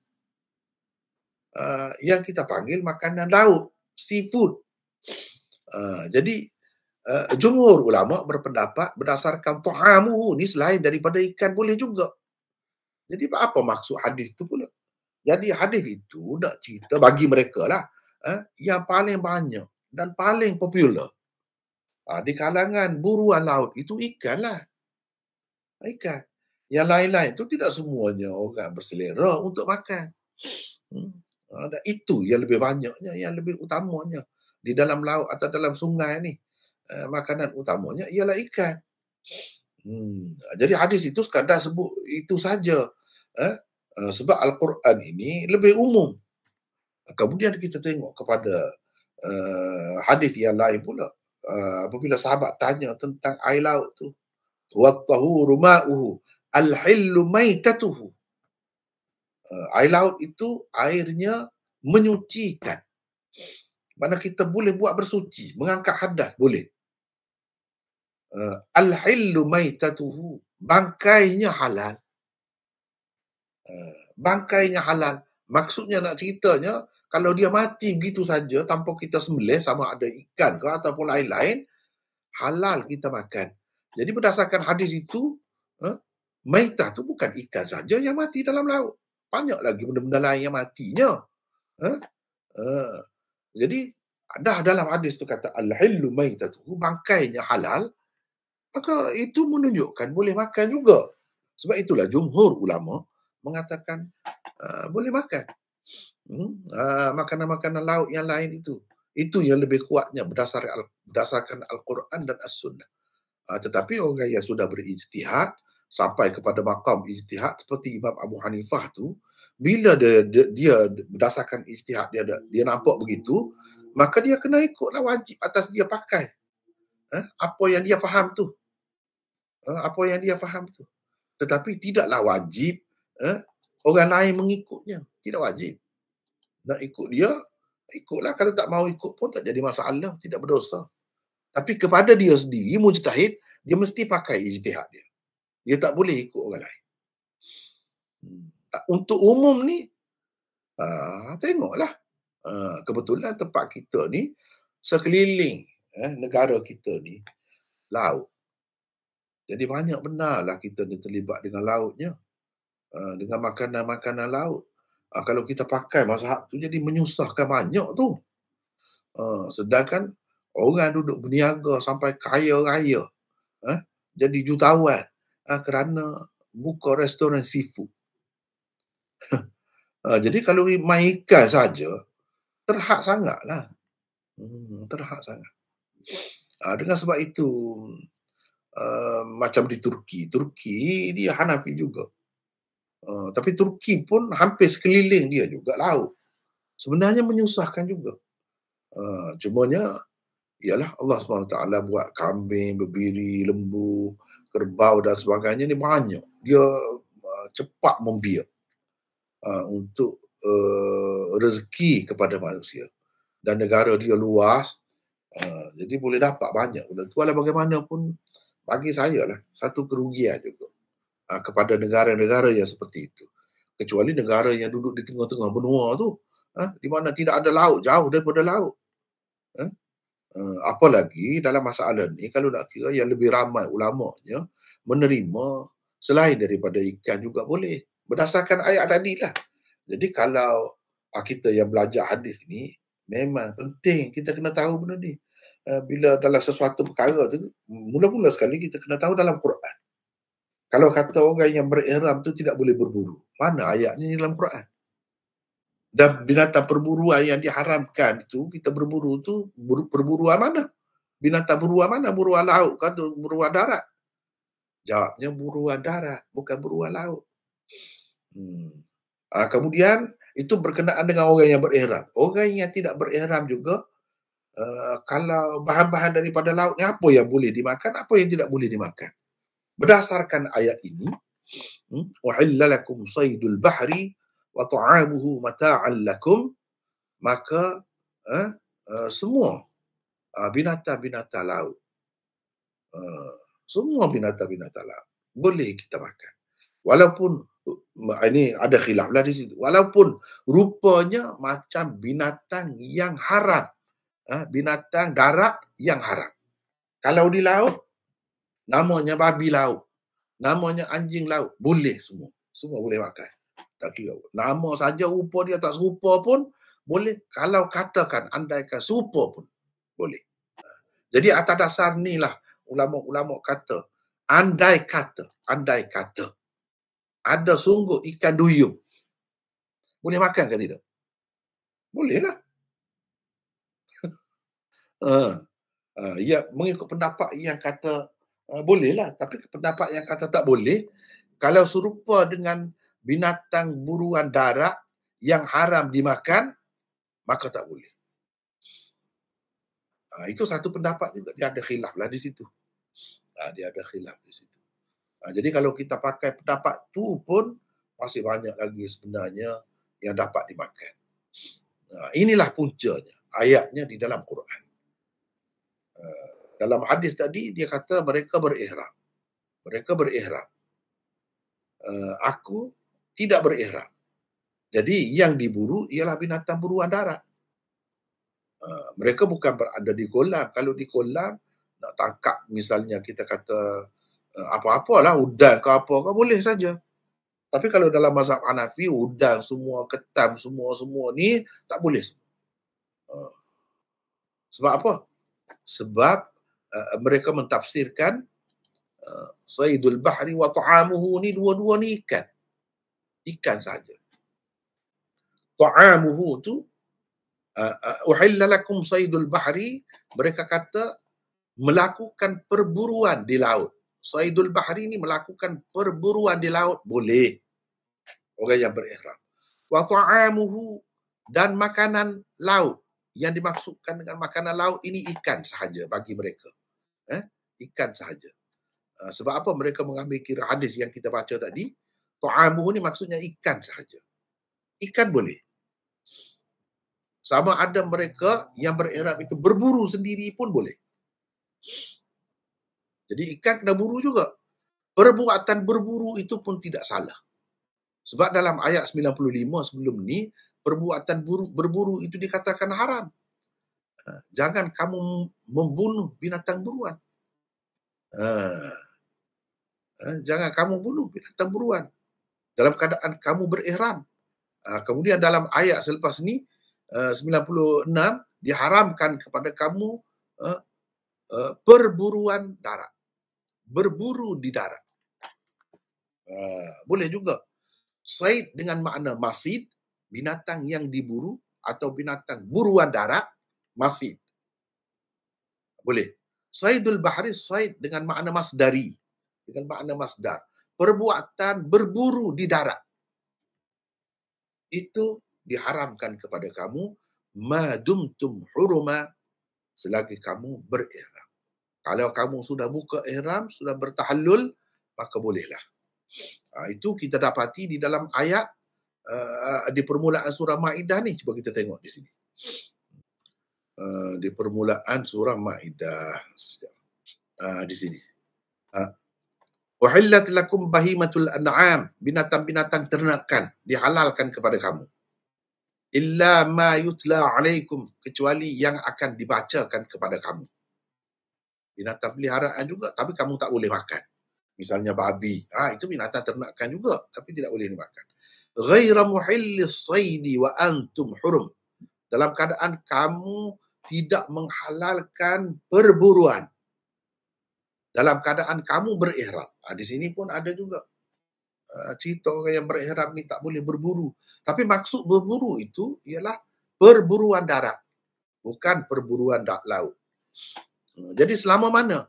Yang kita panggil makanan laut, seafood. Jadi jumhur ulama berpendapat berdasarkan ta'amuhu ni selain daripada ikan boleh juga. Jadi apa maksud hadis tu pula? Jadi hadis itu nak cerita bagi mereka lah yang paling banyak dan paling popular di kalangan buruan laut itu ikan lah. Ikan. Yang lain-lain itu tidak semuanya orang berselera untuk makan. Dan itu yang lebih banyaknya, yang lebih utamanya di dalam laut atau dalam sungai ni. Makanan utamanya ialah ikan. Jadi hadis itu sekadar sebut itu saja. Sebab Al-Quran ini lebih umum. Kemudian kita tengok kepada hadis yang lain pula. Apabila sahabat tanya tentang air laut tu, wat-tahuru ma'uhu al-hillu maitatuhu. Air laut itu airnya menyucikan. Mana kita boleh buat bersuci, mengangkat hadas boleh. Al-hillu maitatuhu, bangkainya halal. Bangkainya halal. Maksudnya nak ceritanya, kalau dia mati begitu saja tanpa kita sembelih, sama ada ikan ke ataupun lain-lain, halal kita makan. Jadi berdasarkan hadis itu, maitah tu bukan ikan saja yang mati dalam laut. Banyak lagi benda-benda lain yang matinya. Jadi dah dalam hadis tu kata al-hillu maitatuhu, bangkainya halal, maka itu menunjukkan boleh makan juga. Sebab itulah jumhur ulama mengatakan boleh makan. Makanan-makanan laut yang lain itu. Itu yang lebih kuatnya berdasarkan Al-Quran dan As-Sunnah. Tetapi orang yang sudah berijtihad sampai kepada maqam ijtihad seperti Imam Abu Hanifah tu, bila dia berdasarkan ijtihad dia nampak begitu, maka dia kena ikutlah, wajib atas dia pakai apa yang dia faham tu. Tetapi tidaklah wajib orang lain mengikutnya. Tidak wajib. Nak ikut dia, ikutlah. Kalau tak mau ikut pun tak jadi masalah, tidak berdosa. Tapi kepada dia sendiri, mujtahid, dia mesti pakai ijtihad dia. Dia tak boleh ikut orang lain. Untuk umum ni, tengoklah. Kebetulan tempat kita ni, sekeliling negara kita ni, laut. Jadi banyak benarlah kita ni terlibat dengan lautnya. Dengan makanan-makanan laut. Kalau kita pakai mazhab tu, jadi menyusahkan banyak tu. Sedangkan orang duduk berniaga sampai kaya raya. Jadi jutawan. Kerana buka restoran seafood. Jadi kalau main ikan saja, terhad sangatlah. Terhad sangat. Dengan sebab itu, macam di Turki. Turki dia Hanafi juga. Tapi Turki pun hampir sekeliling dia juga laut. Sebenarnya menyusahkan juga. Cumanya ialah Allah SWT buat kambing, berbiri, lembu, kerbau dan sebagainya ni banyak. Dia cepat membiak untuk rezeki kepada manusia. Dan negara dia luas, jadi boleh dapat banyak benda tu. Walau bagaimanapun, bagi saya lah, satu kerugian juga kepada negara-negara yang seperti itu. Kecuali negara yang duduk di tengah-tengah benua tu, di mana tidak ada laut, jauh daripada laut. Apalagi dalam masalah ni, kalau nak kira yang lebih ramai ulamanya menerima selain daripada ikan juga boleh. Berdasarkan ayat tadi lah. Jadi kalau kita yang belajar hadis ni, memang penting kita kena tahu benda ni. Bila dalam sesuatu perkara tu, mula-mula sekali kita kena tahu dalam Quran. Kalau kata orang yang berihram tu tidak boleh berburu, mana ayatnya dalam Quran? Dan binatang perburuan yang diharamkan itu, kita berburu tu, perburuan mana? Binatang buruan mana? Buruan laut ke atau buruan darat? Jawabnya buruan darat, bukan buruan laut. Kemudian, itu berkenaan dengan orang yang berihram. Orang yang tidak berihram juga, kalau bahan-bahan daripada laut ni, apa yang boleh dimakan, apa yang tidak boleh dimakan. Berdasarkan ayat ini, وَحِلَّ لَكُمْ صَيْدُ الْبَحْرِ وَطَعَامُهُ مَتَاعًا لَكُمْ, maka semua binatang-binatang laut, semua binatang-binatang laut boleh kita makan. Walaupun ini ada khilaf lah di situ. Walaupun rupanya macam binatang yang haram, binatang darat yang haram. Kalau di laut, namanya babi laut, namanya anjing laut, boleh semua. Semua boleh makan. Tak kira. Nama saja rupa dia tak serupa pun boleh. Kalau katakan andaikan serupa pun boleh. Jadi atas dasar ni lah ulama-ulama kata, andai kata ada sungguh ikan duyung, boleh makan ke tidak? Boleh lah. Ya, mengikut pendapat yang kata boleh lah. Tapi pendapat yang kata tak boleh, kalau serupa dengan binatang buruan darat yang haram dimakan, maka tak boleh. Itu satu pendapat juga. Dia ada khilaf lah di situ. Dia ada khilaf di situ. Jadi kalau kita pakai pendapat tu pun masih banyak lagi sebenarnya yang dapat dimakan. Inilah puncanya. Ayatnya di dalam Quran. Dalam hadis tadi dia kata mereka berihram. Mereka berihram. Aku tidak berihram. Jadi yang diburu ialah binatang buruan darat. Mereka bukan berada di kolam. Kalau di kolam nak tangkap misalnya kita kata apa-apalah, udang ke apa ke boleh saja. Tapi kalau dalam mazhab Hanafi, udang semua, ketam semua ni tak boleh. Sebab apa? Sebab mereka mentafsirkan saydul bahri wa ta'amuhu ni dua-dua ni ikan. Ikan saja. Ta'amuhu tu uhilla lakum saydul bahri, mereka kata melakukan perburuan di laut. Saydul bahri ni melakukan perburuan di laut boleh. Orang yang berihram. Wa ta'amuhu, dan makanan laut. Yang dimaksudkan dengan makanan laut ini ikan sahaja bagi mereka. Ikan sahaja. Sebab apa mereka mengambil kira hadis yang kita baca tadi? Ta'amuhu ni maksudnya ikan sahaja. Ikan boleh. Sama ada mereka yang berihram itu berburu sendiri pun boleh. Jadi ikan kena buru juga. Perbuatan berburu itu pun tidak salah. Sebab dalam ayat 95 sebelum ni, perbuatan berburu itu dikatakan haram. Jangan kamu membunuh binatang buruan. Jangan kamu bunuh binatang buruan dalam keadaan kamu berihram. Kemudian dalam ayat selepas ni 96, diharamkan kepada kamu perburuan darat. Berburu di darat. Boleh juga. Said dengan makna masid, binatang yang diburu, atau binatang buruan darat, masid. Boleh. Saidul bahri, said dengan makna masdari. Dengan makna masdar. Perbuatan berburu di darat. Itu diharamkan kepada kamu madumtum huruma, selagi kamu berihram. Kalau kamu sudah buka ihram, sudah bertahallul, maka bolehlah. Itu kita dapati di dalam ayat di permulaan surah Maidah ni. Cuba kita tengok di sini. Di permulaan surah Maidah. Di sini. Uhillat lakum bahimatul an'am, binatang-binatang ternakan dihalalkan kepada kamu. Illa ma yutla alaikum, kecuali yang akan dibacakan kepada kamu. Binatang peliharaan juga, tapi kamu tak boleh makan. Misalnya babi, itu binatang ternakan juga, tapi tidak boleh dimakan. Ghaira muhillis saidi wa antum hurum, dalam keadaan kamu tidak menghalalkan perburuan, dalam keadaan kamu berihram. Di sini pun ada juga cerita orang yang berihram ni tak boleh berburu. Tapi maksud berburu itu ialah perburuan darat, bukan perburuan laut. Jadi selama mana?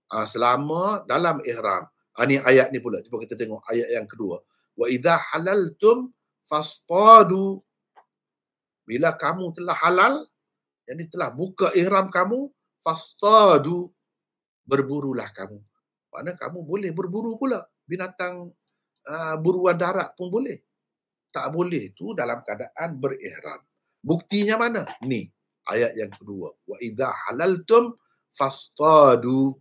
Selama dalam ihram. Ni ayat ni pula. Cuba kita tengok ayat yang kedua. Wa idza halaltum fastadu. Bila kamu telah halal, jadi telah buka ihram kamu, fastadu, berburulah kamu. Maknanya kamu boleh berburu pula. Binatang buruan darat pun boleh. Tak boleh itu dalam keadaan berihram. Buktinya mana? Ni ayat yang kedua. Wa idza halaltum fastadu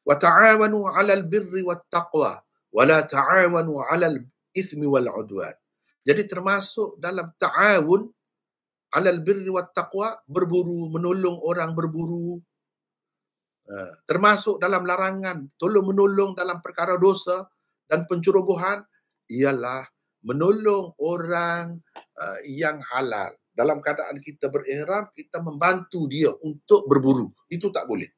wa ta'awanu 'alal birri wat taqwa wa la ta'awanu 'alal ithmi wal 'udwan. Jadi termasuk dalam ta'awun 'alal birri wat taqwa, berburu, menolong orang berburu. Termasuk dalam larangan tolong menolong dalam perkara dosa dan pencerobohan ialah menolong orang yang halal. Dalam keadaan kita berihram, kita membantu dia untuk berburu. Itu tak boleh.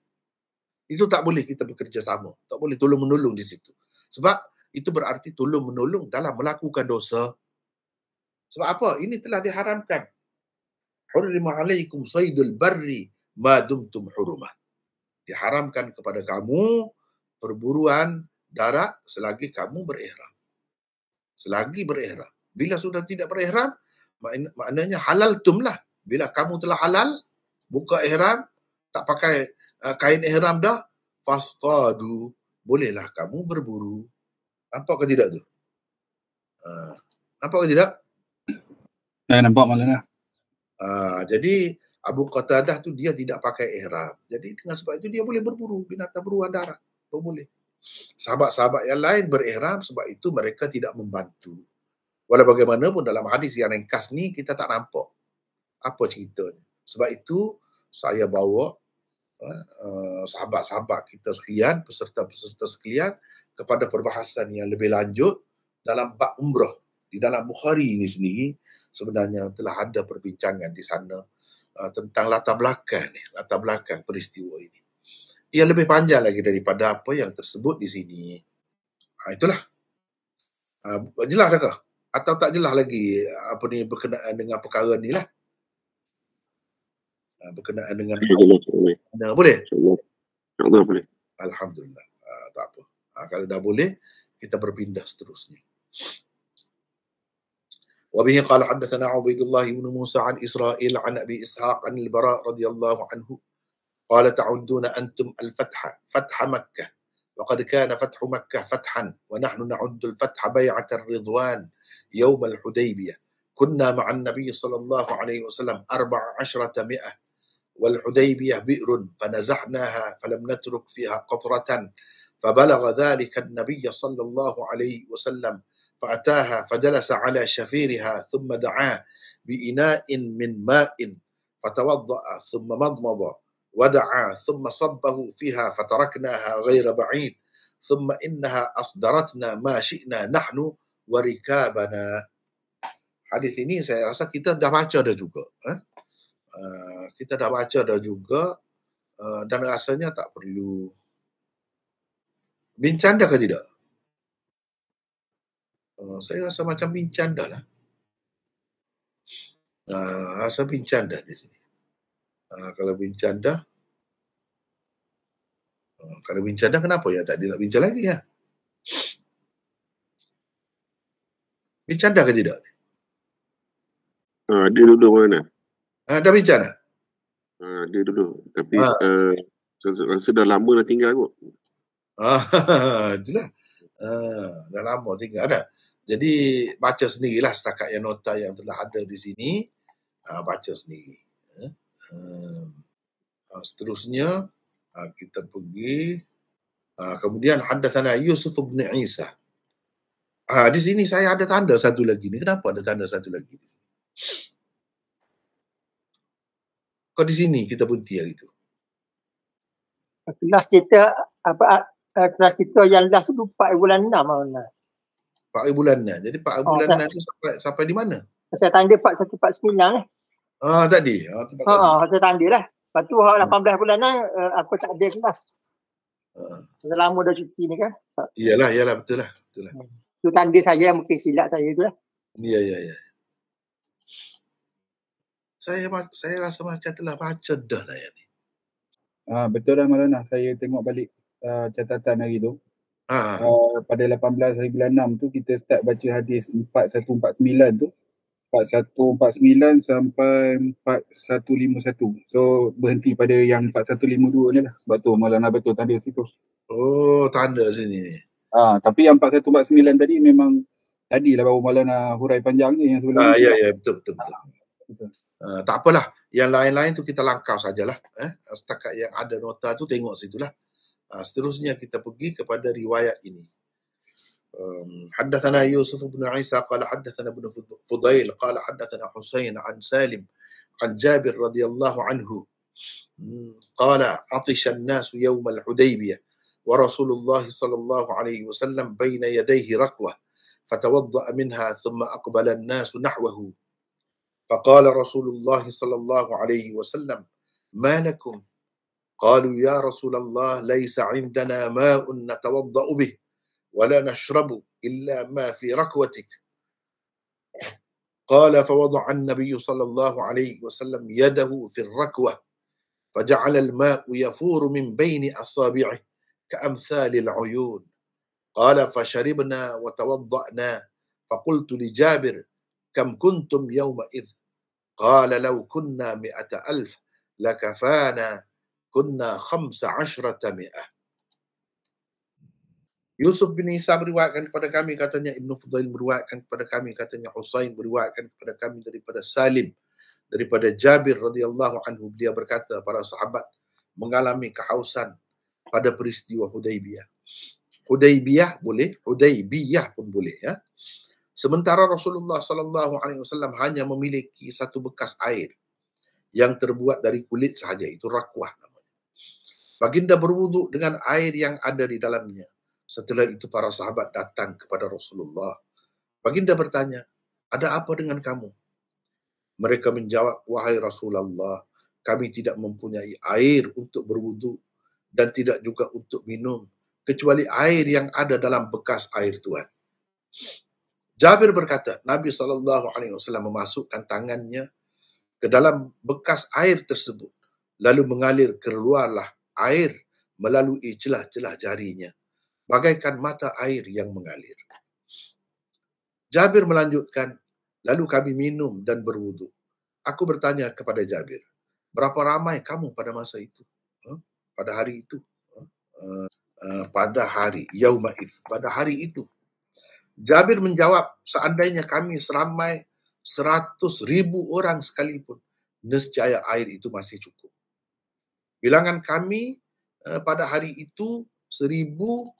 Itu tak boleh kita bekerja sama. Tak boleh tolong-menolong di situ. Sebab itu berarti tolong-menolong dalam melakukan dosa. Sebab apa? Ini telah diharamkan. Hurrima alaikum saydul barri ma dumtum hurumah. Diharamkan kepada kamu perburuan darat selagi kamu berihram. Selagi berihram. Bila sudah tidak berihram, maknanya halaltum lah. Bila kamu telah halal, buka ihram, tak pakai kain ihram dah, fastadu, bolehlah kamu berburu. Nampak ke tidak tu? Nampak ke tidak? Nampak malah. Jadi Abu Qatadah tu dia tidak pakai ihram. Jadi dengan sebab itu dia boleh berburu binatang buruan darat. Boleh. Sahabat-sahabat yang lain berihram, sebab itu mereka tidak membantu. Walau bagaimanapun dalam hadis yang ringkas ni kita tak nampak apa ceritanya. Sebab itu saya bawa sahabat-sahabat kita sekalian, peserta-peserta sekalian kepada perbahasan yang lebih lanjut dalam bab umrah. Di dalam Bukhari ini sendiri sebenarnya telah ada perbincangan di sana tentang latar belakang peristiwa ini. Ia lebih panjang lagi daripada apa yang tersebut di sini. Itulah. Jelas takah? Atau tak jelas lagi apa ni berkenaan dengan perkara ni lah? Berkenaan dengan boleh? Allah boleh. Alhamdulillah. Tak apa. Kalau dah boleh, kita berpindah seterusnya. وبه قال حدثنا عبيد الله بن موسى عن إسرائيل عن أبي إسحاق عن البراء رضي الله عنه قال تعدون أنتم الفتح فتح مكة وقد كان فتح مكة فتحا ونحن نعد الفتح بيعة الرضوان يوم الحديبية كنا مع النبي صلى الله عليه وسلم 1400 والحديبية بئر فنزحناها فلم نترك فيها قطرة فبلغ ذلك النبي صلى الله عليه وسلم فأتاها فجلس على شفيرها ثم دعا بإناء من ماء فتوضأ ثم مضمض ودعا ثم صبه فيها فتركناها غير بعيد ثم إنها أصدرتنا ما شئنا نحن وركابنا. Hadis ini saya rasa kita dah baca dah juga. Kita dah baca dah juga dan rasanya tak perlu bincang dah ke tidak? Saya rasa macam bincang dah lah. Rasa bincang dah di sini. Kalau bincang dah, kalau bincang dah kenapa ya tak nak bincang lagi ya? Bincang dah ke tidak? Dia dulu mana? Dah bincang dah? Dia dulu. Tapi Ah. rasa dah lama dah tinggal kot. Itulah. Dah lama tinggal dah. Jadi baca sendirilah setakat yang nota yang telah ada di sini. Baca sendiri. Seterusnya kita pergi. Kemudian hadatsana Yusuf bin Isa. Di sini saya ada tanda satu lagi ni. Kenapa ada tanda satu lagi di sini? Kok di sini kita berhenti hari itu? Kelas kita kelas kita yang last tu 4 bulan 6 mana? 4 bulan 6. Jadi 4 bulan 6 tu sampai di mana? Saya tanda 4149 lah. Tadi. Saya tanda lah. Lepas tu 18 bulan aku tak ada kelas. Dah lama dah cuti ni kan. Iyalah betul lah. Tu tanda saya mungkin silap saya tu lah. Ya. Saya rasa macam telah baca dah lah yang ni. Betul lah Maulana. Saya tengok balik catatan hari tu. Pada 18 hari bulan 6 tu kita start baca hadis 4149 tu. 4149 sampai 4151. So berhenti pada yang 4152 ni lah. Sebab tu Maulana betul tanda situ. Tanda sini. Tapi yang 4149 tadi memang tadilah baru Maulana hurai panjang je yang sebelum ni. Ya, betul. Tak apalah. Yang lain-lain tu kita langkau sajalah. Setakat yang ada nota tu tengok situlah. Seterusnya kita pergi kepada riwayat ini. حدثنا يوسف بن عيسى قال حدثنا ابن فضيل قال حدثنا حسين عن سالم عن جابر رضي الله عنه قال عطش الناس يوم الحديبية ورسول الله صلى الله عليه وسلم بين يديه ركوة فتوضأ منها ثم أقبل الناس نحوه فقال رسول الله صلى الله عليه وسلم ما لكم قالوا يا رسول الله ليس عندنا ماء نتوضأ به ولا نشرب إلا ما في ركوتك قال فوضع النبي صلى الله عليه وسلم يده في الركوة فجعل الماء يفور من بين أصابعه كأمثال العيون قال فشربنا وتوضأنا فقلت لجابر كم كنتم يومئذ قال لو كنا 100,000 لكفانا كنا 15,000. Yusuf bin Isa beriwayatkan kepada kami, katanya Ibnu Fudail beriwayatkan kepada kami, katanya Husain beriwayatkan kepada kami daripada Salim, daripada Jabir radhiyallahu anhu, beliau berkata para sahabat mengalami kehausan pada peristiwa Hudaybiyah. Hudaybiyah boleh, Hudaybiyah pun boleh ya. Sementara Rasulullah sallallahu alaihi wasallam hanya memiliki satu bekas air yang terbuat dari kulit sahaja, itu rakwah namanya. Baginda berwuduk dengan air yang ada di dalamnya. Setelah itu para sahabat datang kepada Rasulullah. Baginda bertanya, ada apa dengan kamu? Mereka menjawab, wahai Rasulullah, kami tidak mempunyai air untuk berwuduk dan tidak juga untuk minum, kecuali air yang ada dalam bekas air Tuhan. Jabir berkata, Nabi SAW memasukkan tangannya ke dalam bekas air tersebut, lalu mengalir keluarlah air melalui celah-celah jarinya, bagaikan mata air yang mengalir. Jabir melanjutkan, lalu kami minum dan berwuduk. Aku bertanya kepada Jabir, berapa ramai kamu pada masa itu? Pada hari itu? Pada hari Yauma'idz, pada hari itu. Jabir menjawab, seandainya kami seramai 100,000 orang sekalipun, nescaya air itu masih cukup. Bilangan kami pada hari itu 1,500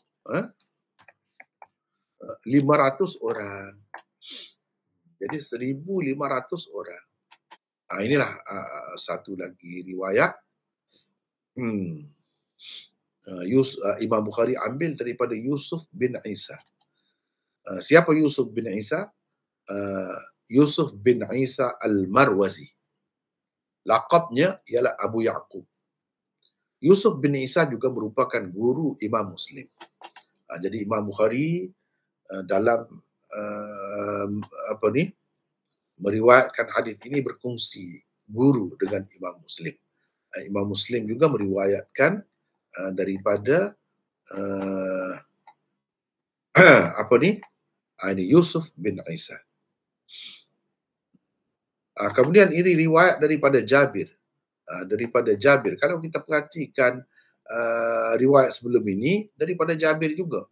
orang. Jadi 1,500 orang. Inilah satu lagi riwayat. Imam Bukhari ambil daripada Yusuf bin Isa. Siapa Yusuf bin Isa? Yusuf bin Isa Al-Marwazi. Laqabnya ialah Abu Ya'qub. Yusuf bin Isa juga merupakan guru Imam Muslim. Jadi Imam Bukhari dalam meriwayatkan hadis ini berkongsi guru dengan Imam Muslim. Imam Muslim juga meriwayatkan daripada apa ni? Ini Yusuf bin Isa. Kemudian ini riwayat daripada Jabir. Kalau kita perhatikan riwayat sebelum ini daripada Jabir juga.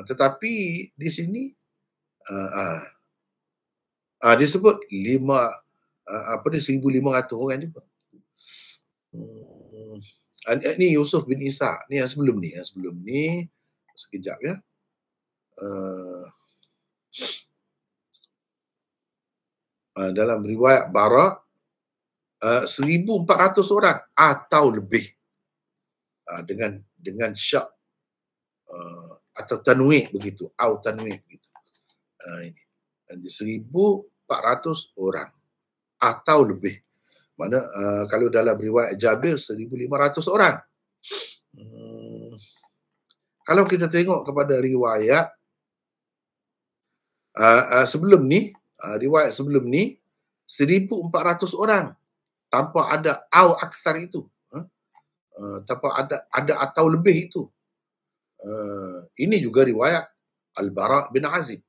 Tetapi di sini disebut 1,500 orang juga. Ini Yusuf bin Isa. Ni yang sebelum ni. Sekejap ya. Dalam riwayat Bara 1,400 orang atau lebih, dengan syak atau tanwih begitu, atau tanwih begitu. Ini 1,400 orang atau lebih. Mana kalau dalam riwayat Jabir 1,500 orang. Kalau kita tengok kepada riwayat sebelum ni, riwayat sebelum ni 1,400 orang tanpa ada au aksar itu, tanpa ada atau lebih itu. Ini juga riwayat Al-Bara bin Azib.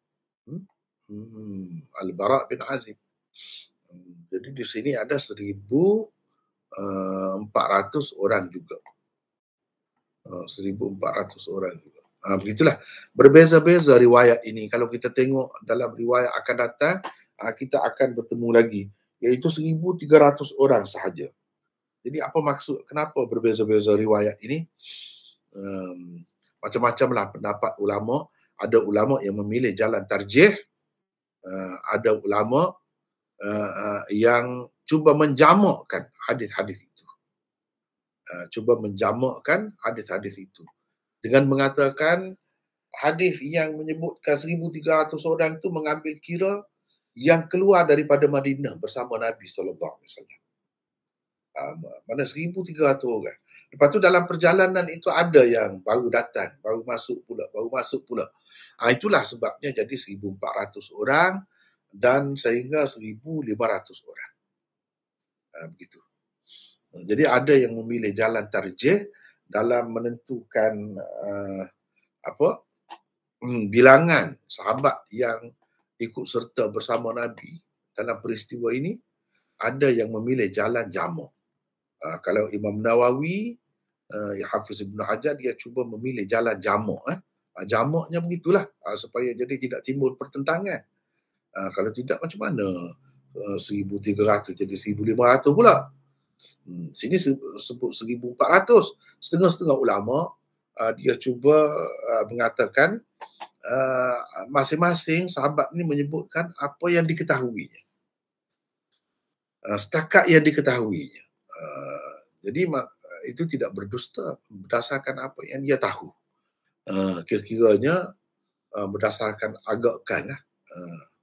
Al-Bara bin Azib. Jadi di sini ada 1,400 orang juga. 1,400 orang juga. Begitulah. Berbeza-beza riwayat ini. Kalau kita tengok dalam riwayat akan datang, kita akan bertemu lagi. Iaitu 1,300 orang sahaja. Jadi apa maksud? Kenapa berbeza-beza riwayat ini? Macam-macamlah pendapat ulama. Ada ulama yang memilih jalan tarjih. Ada ulama yang cuba menjamakkan hadis-hadis itu. Dengan mengatakan hadis yang menyebutkan 1,300 orang itu mengambil kira yang keluar daripada Madinah bersama Nabi SAW. Mana 1,300 orang. Lepas tu dalam perjalanan itu ada yang baru datang, baru masuk pula. Itulah sebabnya jadi 1,400 orang dan sehingga 1,500 orang. Begitu. Jadi ada yang memilih jalan tarjih dalam menentukan bilangan sahabat yang ikut serta bersama Nabi dalam peristiwa ini. Ada yang memilih jalan jamak. Kalau Imam Nawawi, Hafiz Ibn Hajar, dia cuba memilih jalan jamak. Jamaknya begitulah, supaya jadi tidak timbul pertentangan. Kalau tidak macam mana 1,300 jadi 1,500 pula. Sini sebut 1,400. Setengah-setengah ulama dia cuba mengatakan masing-masing sahabat ni menyebutkan apa yang diketahuinya. Setakat yang diketahuinya. Jadi itu tidak berdusta berdasarkan apa yang dia tahu. Kira-kiranya berdasarkan agakkan lah.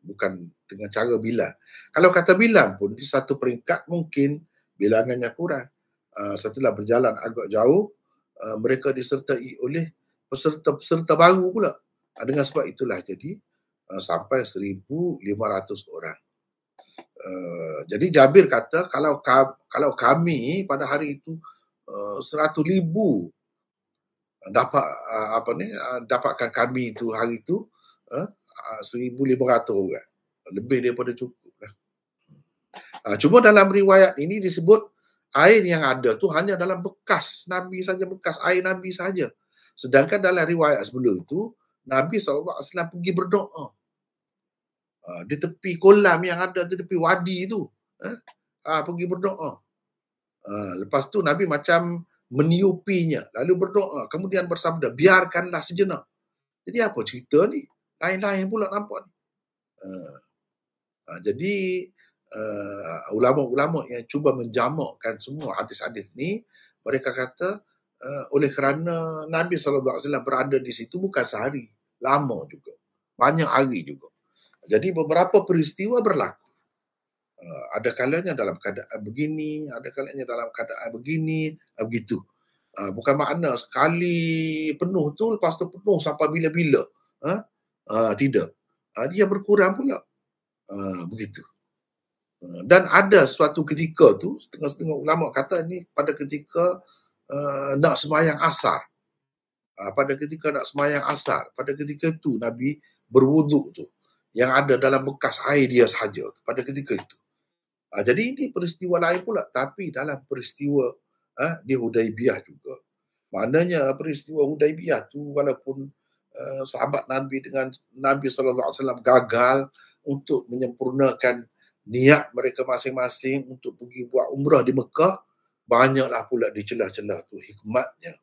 Bukan dengan cara bilang. Kalau kata bilang pun di satu peringkat mungkin bilangannya kurang. Setelah berjalan agak jauh, mereka disertai oleh peserta baru pula. Dengan sebab itulah jadi sampai 1,500 orang. Jadi Jabir kata kalau kami pada hari itu 100,000 dapatkan kami itu hari itu 1,500 orang. Lebih daripada cukup lah. Cuma dalam riwayat ini disebut air yang ada tu hanya dalam bekas Nabi saja, bekas air Nabi saja. Sedangkan dalam riwayat sebelum itu Nabi SAW pergi berdoa di tepi kolam yang ada di tepi wadi itu. Pergi berdoa. Lepas tu Nabi macam meniupinya lalu berdoa, kemudian bersabda, biarkanlah sejenak. Jadi apa cerita ni? Lain-lain pula nampak ni. Jadi ulama-ulama yang cuba menjamakkan semua hadis-hadis ni, mereka kata oleh kerana Nabi SAW berada di situ bukan sehari, lama juga, banyak hari juga. Jadi beberapa peristiwa berlaku. Ada kalanya dalam keadaan begini, ada kalanya dalam keadaan begini, begitu. Bukan makna sekali penuh tu lepas tu penuh sampai bila-bila. Tidak. Dia berkurang pula. Begitu. Dan ada suatu ketika tu, setengah-setengah ulama kata ni pada ketika nak sembahyang asar. Pada ketika nak sembahyang asar, pada ketika itu Nabi berwuduk tu, yang ada dalam bekas air dia sahaja pada ketika itu. Jadi ini peristiwa lain pula, tapi dalam peristiwa di Hudaibiyah juga. Maknanya peristiwa Hudaibiyah tu walaupun sahabat Nabi dengan Nabi SAW gagal untuk menyempurnakan niat mereka masing-masing untuk pergi buat umrah di Mekah, banyaklah pula di celah-celah tu hikmatnya.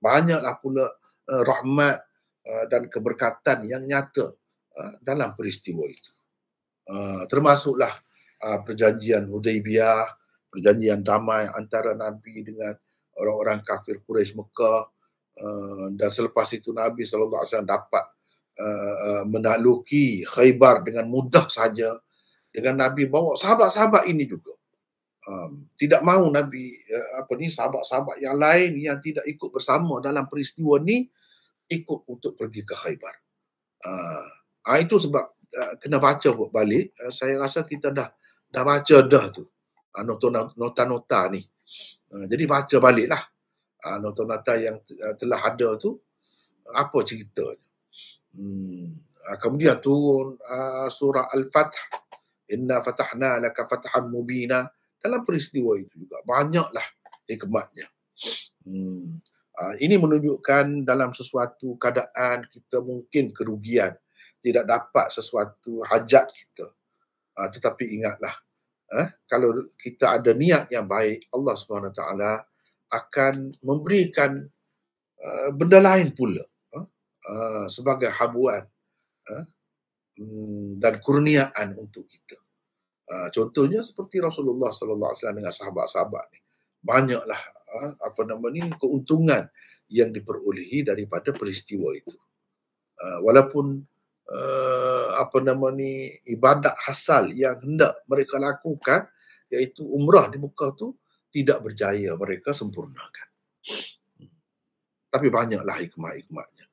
Banyaklah pula rahmat dan keberkatan yang nyata dalam peristiwa itu. Termasuklah perjanjian Hudaibiyah, perjanjian damai antara Nabi dengan orang-orang kafir Quraisy Mekah, dan selepas itu Nabi SAW dapat menakluki Khaybar dengan mudah saja dengan Nabi bawa sahabat-sahabat ini juga. Tidak mahu Nabi sahabat-sahabat yang lain yang tidak ikut bersama dalam peristiwa ni ikut untuk pergi ke Khaybar. Itu sebab kena baca balik. Saya rasa kita dah baca dah tu nota-nota ni. Jadi baca baliklah nota-nota yang telah ada tu, apa ceritanya. Kemudian turun surah Al-Fath, Inna fatahna laka fathan mubina. Dalam peristiwa itu juga banyaklah hikmatnya. Ini menunjukkan dalam sesuatu keadaan kita mungkin kerugian, tidak dapat sesuatu hajat kita. Tetapi ingatlah, kalau kita ada niat yang baik, Allah SWT akan memberikan benda lain pula sebagai habuan dan kurniaan untuk kita. Contohnya seperti Rasulullah SAW dengan sahabat-sahabat ni, banyaklah keuntungan yang diperolehi daripada peristiwa itu. Walaupun ibadat asal yang hendak mereka lakukan, iaitu umrah di Mekah tu, tidak berjaya mereka sempurnakan. Tapi banyaklah hikmah-hikmahnya.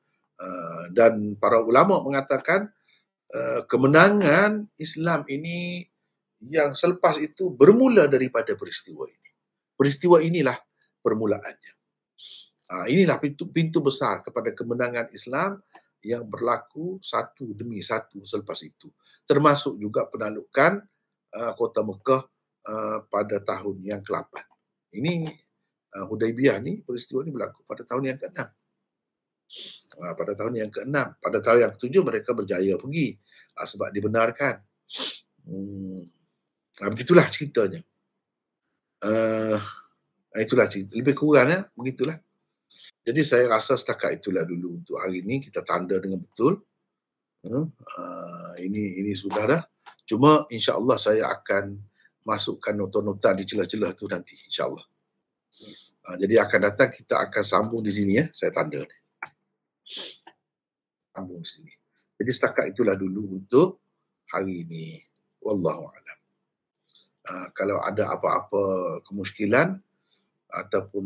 Dan para ulama mengatakan kemenangan Islam ini yang selepas itu bermula daripada peristiwa ini. Peristiwa inilah permulaannya. Inilah pintu besar kepada kemenangan Islam yang berlaku satu demi satu selepas itu. Termasuk juga penaklukan kota Mekah pada tahun yang ke-8. Ini Hudaibiyah ni, peristiwa ini berlaku pada tahun yang ke-6. Pada tahun yang ke-6. Pada tahun yang ke-7 mereka berjaya pergi sebab dibenarkan. Begitulah ceritanya. Itulah cerita. Lebih kurang begitulah. Jadi saya rasa setakat itulah dulu untuk hari ini. Kita tanda dengan betul. Ini sudah dah. Cuma insya-Allah saya akan masukkan nota-nota di celah-celah tu nanti, insya-Allah. Jadi akan datang kita akan sambung di sini saya tanda ni. Sambung di sini. Jadi setakat itulah dulu untuk hari ini. Wallahu a'lam. Kalau ada apa-apa kemusykilan ataupun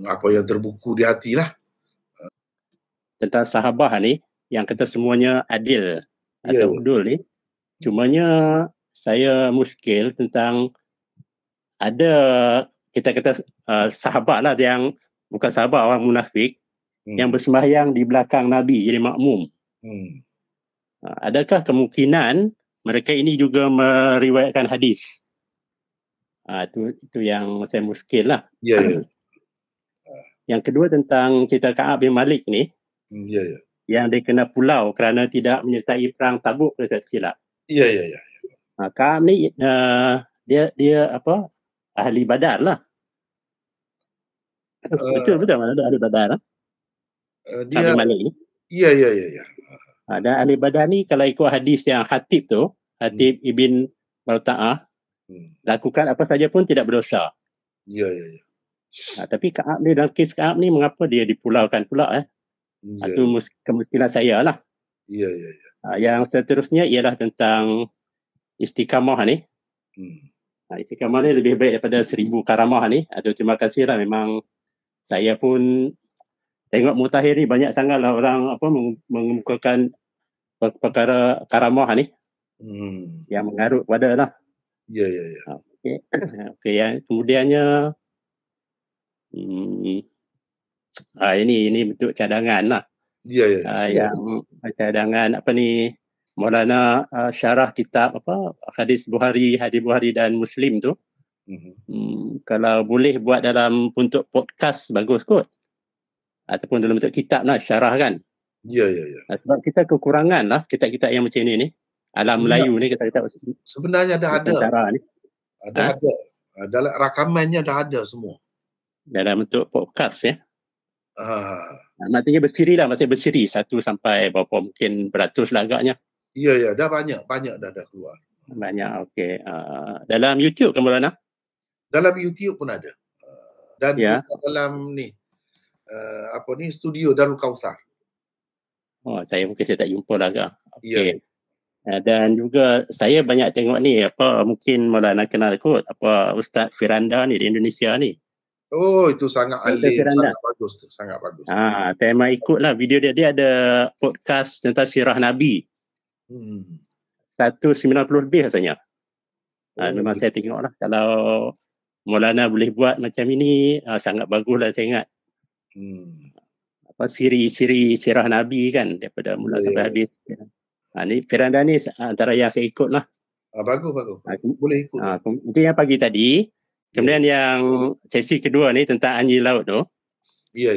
apa yang terbuku di hati lah. Tentang sahabah ni, yang kata semuanya adil atau udul ni, cumanya saya muskil tentang ada, kita kata sahabat lah yang bukan sahabat, orang munafik yang bersembahyang di belakang Nabi jadi makmum. Adakah kemungkinan mereka ini juga meriwayatkan hadis? Itu yang saya muskil lah. Yang kedua tentang cerita Ka'ab bin Malik ni, yang dia kena pulau kerana tidak menyertai perang Tabuk, dia tak silap. Ka'ab ni dia apa, ahli Badar lah. Betul mana ada ahli Badar lah. Ka'ab bin Malik ni. Dan ahli Badar ni kalau ikut hadis yang Hatib tu, Hatib Ibn Balta'ah, lakukan apa saja pun tidak berdosa. Tapi Ka'ab ni, dalam kes Ka'ab ni, mengapa dia dipulaukan pula? Itu kemungkinan saya lah. Yang seterusnya ialah tentang istiqamah ni. Istiqamah ni lebih baik daripada 1000 karamah ni. Terima kasih lah, memang saya pun tengok mutakhir ni banyak sangat lah orang mengemukakan perkara karamah ni. yang mengarut pada lah. Ya. Okey. Okey, yang kemudiannya ini bentuk cadangan lah. Ya. Yang cadangan apa ni, Maulana syarah kitab apa, hadis Bukhari dan Muslim tu. Kalau boleh buat dalam bentuk podcast bagus kot. Ataupun dalam bentuk kitab lah, syarah kan. Ya. Sebab kita kekurangan lah kitab-kitab yang macam ni. Alam Melayu ni kita sebenarnya dah ada. Ni. Ada. Dalam rakamannya dah ada semua. Dalam bentuk podcast ya. Maksudnya bersiri lah, maksudnya bersiri 1 sampai berapa, mungkin beratus lah agaknya. Ya, dah banyak dah keluar. Banyak, okey. Dalam YouTube kan Maulana? Dalam YouTube pun ada. Dan juga dalam ni studio Darul Kautsar. Saya tak jumpa lah agak. Okey. Dan juga saya banyak tengok ni mungkin Maulana kenal kot Ustaz Firanda ni di Indonesia ni. Oh, itu sangat alim, sangat bagus. Saya memang ikutlah video dia. Dia ada podcast tentang sirah Nabi. 190 lebih rasanya. Memang saya tengok lah. Kalau Maulana boleh buat macam ini, sangat bagus lah saya ingat. Siri-siri sirah Nabi kan, daripada mula sampai habis. Ni Firanda ni antara yang saya ikut lah. Bagus. Boleh ikut. Itu yang pagi tadi. Kemudian yang sesi kedua ni tentang anjing laut tu. Ya.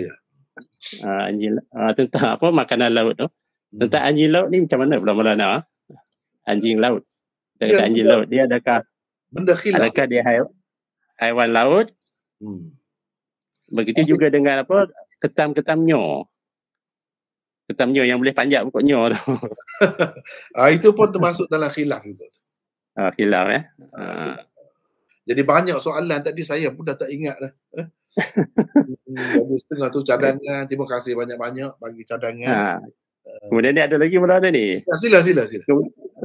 Tentang makanan laut tu. Tentang anjing laut ni macam mana pula Maulana? Anjing laut. Anjing laut dia adakah benda khilaf? Adakah dia haiwan laut? Begitu juga dengan ketam nyo. Ketam nyo yang boleh panjat pokok nyo tu. Itu pun termasuk dalam khilaf juga. Khilaf ya. Jadi banyak soalan tadi saya pun dah tak ingat dah. Jadi setengah tu cadangan. Terima kasih banyak-banyak bagi cadangan. Kemudian ni ada lagi Maulana ni. Sila.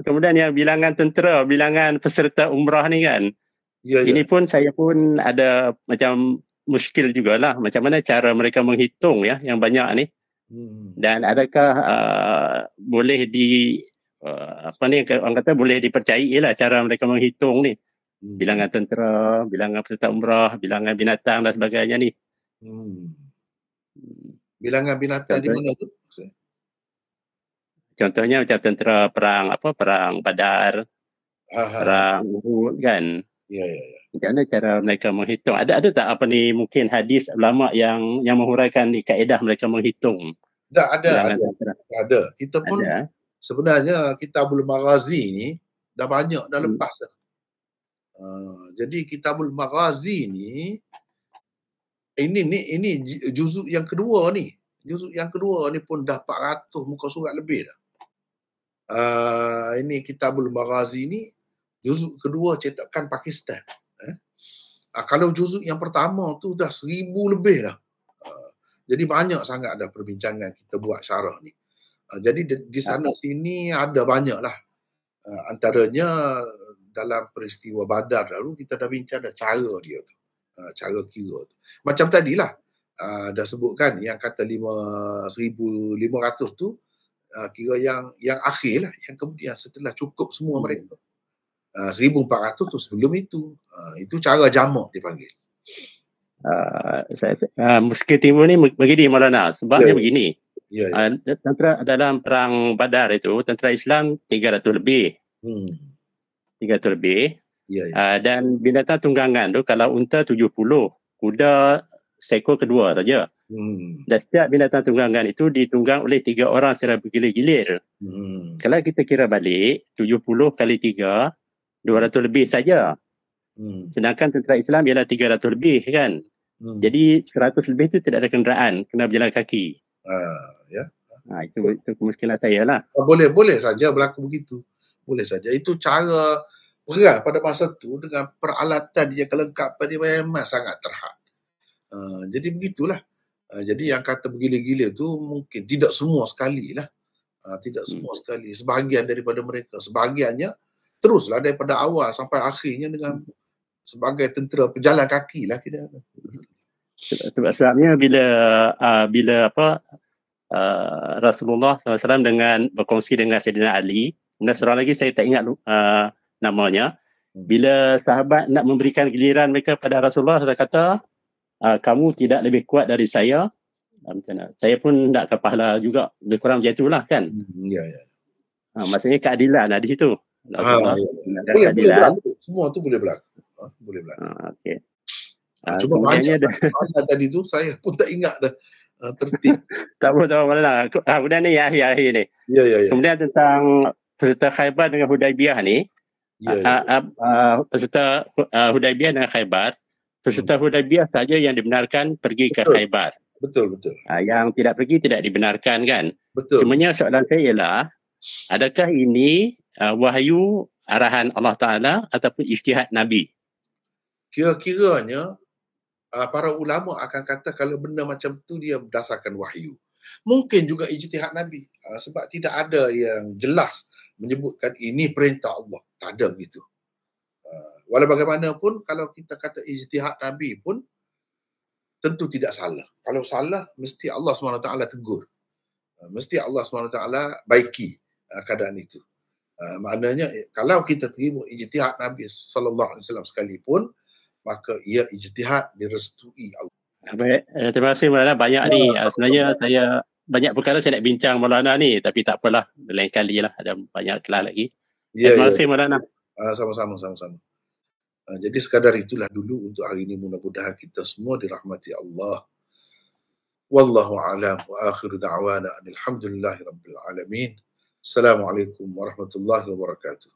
Kemudian yang bilangan tentera, bilangan peserta umrah ni kan. Ya. Ini pun saya pun ada macam muskil jugalah. Macam mana cara mereka menghitung ya yang banyak ni. Dan adakah boleh orang kata boleh dipercayai lah cara mereka menghitung ni. Bilangan tentera, bilangan peserta umrah, bilangan binatang dan sebagainya ni. Bilangan binatang di mana tu? Contohnya macam tentera perang Badar, perang Uhud kan. Ya. Macam mana cara mereka menghitung? Ada tak mungkin hadis ulama yang menghuraikan ni kaedah mereka menghitung? Ada. Kita pun sebenarnya Kitabul Maghazi ni dah banyak dah lepas dah. Jadi Kitabul Maghazi ni ini juzuk yang kedua ni. Juzuk yang kedua ni pun dah 400 muka surat lebih dah. Ini Kitabul Maghazi ni juzuk kedua cetakan Pakistan. Kalau juzuk yang pertama tu dah 1000 lebih dah. Jadi banyak sangat ada perbincangan kita buat syarah ni. Jadi di sana sini ada banyak lah. Antaranya dalam peristiwa Badar lalu kita dah bincang dah cara dia tu. Cara kira tu. Macam tadilah dah sebutkan yang kata 1,500 tu kira yang akhir lah, yang kemudian setelah cukup semua mereka. 1,400 tu sebelum itu. Itu cara jamak dipanggil. Muskil Timur ni begini Maulana, sebabnya begini. Ya. Tentera dalam perang Badar itu, tentera Islam 300 lebih. 300 lebih. Ya. Dan binatang tunggangan tu kalau unta 70, kuda seekor kedua saja. Dan setiap binatang tunggangan itu ditunggang oleh 3 orang secara bergilir-gilir. Kalau kita kira balik 70 kali 3, 200 lebih saja. Sedangkan tentera Islam ialah 300 lebih kan. Jadi 100 lebih itu tidak ada kenderaan, kena berjalan kaki. Itu kemuskilan saya lah. Boleh saja berlaku begitu. Boleh saja. Itu cara perang pada masa tu dengan peralatan yang kelengkapan dia memang sangat terhad. Jadi begitulah. Jadi yang kata bergila-gila tu mungkin tidak semua sekali lah. Tidak semua sekali. Sebahagian daripada mereka. Sebahagiannya teruslah daripada awal sampai akhirnya dengan sebagai tentera pejalan kaki lah kita. Sebabnya bila Rasulullah SAW dengan berkongsi dengan Sayyidina Ali Kemudian seorang lagi saya tak ingat namanya. Bila sahabat nak memberikan giliran mereka pada Rasulullah, dia kata, kamu tidak lebih kuat dari saya. Saya pun tak ke pahala juga. Lebih kurang macam itulah kan. Ya, ya. Maksudnya keadilan di situ. Ya. Boleh berlaku. Semua tu boleh berlaku. Boleh berlaku. Okey. Cuma banyak tadi tu saya pun tak ingat dah. Tertib. Tak apa malah. Kemudian ni akhir ni. Ya. Kemudian tentang peserta Khaybar dengan Hudaibiyah ni. Peserta Hudaibiyah dengan Khaybar. Peserta Hudaibiyah saja yang dibenarkan pergi ke Khaybar. Betul. Yang tidak pergi tidak dibenarkan kan. Betul. Cumanya soalan saya ialah, adakah ini wahyu arahan Allah Ta'ala ataupun ijtihad Nabi? Kira-kiranya para ulama akan kata kalau benda macam tu dia berdasarkan wahyu. Mungkin juga ijtihad Nabi. Sebab tidak ada yang jelas menyebutkan ini perintah Allah. Tak ada begitu. Walau bagaimanapun, kalau kita kata ijtihad Nabi pun tentu tidak salah. Kalau salah, mesti Allah SWT tegur. Mesti Allah SWT baiki keadaan itu. Maknanya, kalau kita terima ijtihad Nabi SAW sekalipun, maka ia ijtihad direstui Allah. Baik, terima kasih Maulana. Banyak ni. Sebenarnya saya banyak perkara saya nak bincang Maulana ni, tapi tak apalah. Lain kali lah. Ada banyak kelas lagi. Terima kasih Maulana. Sama-sama. Jadi sekadar itulah dulu untuk hari ini. Mudah-mudahan kita semua dirahmati Allah. Wallahu a'lam wa akhiru da'wana alhamdulillahi rabbil alamin. Assalamualaikum warahmatullahi wabarakatuh.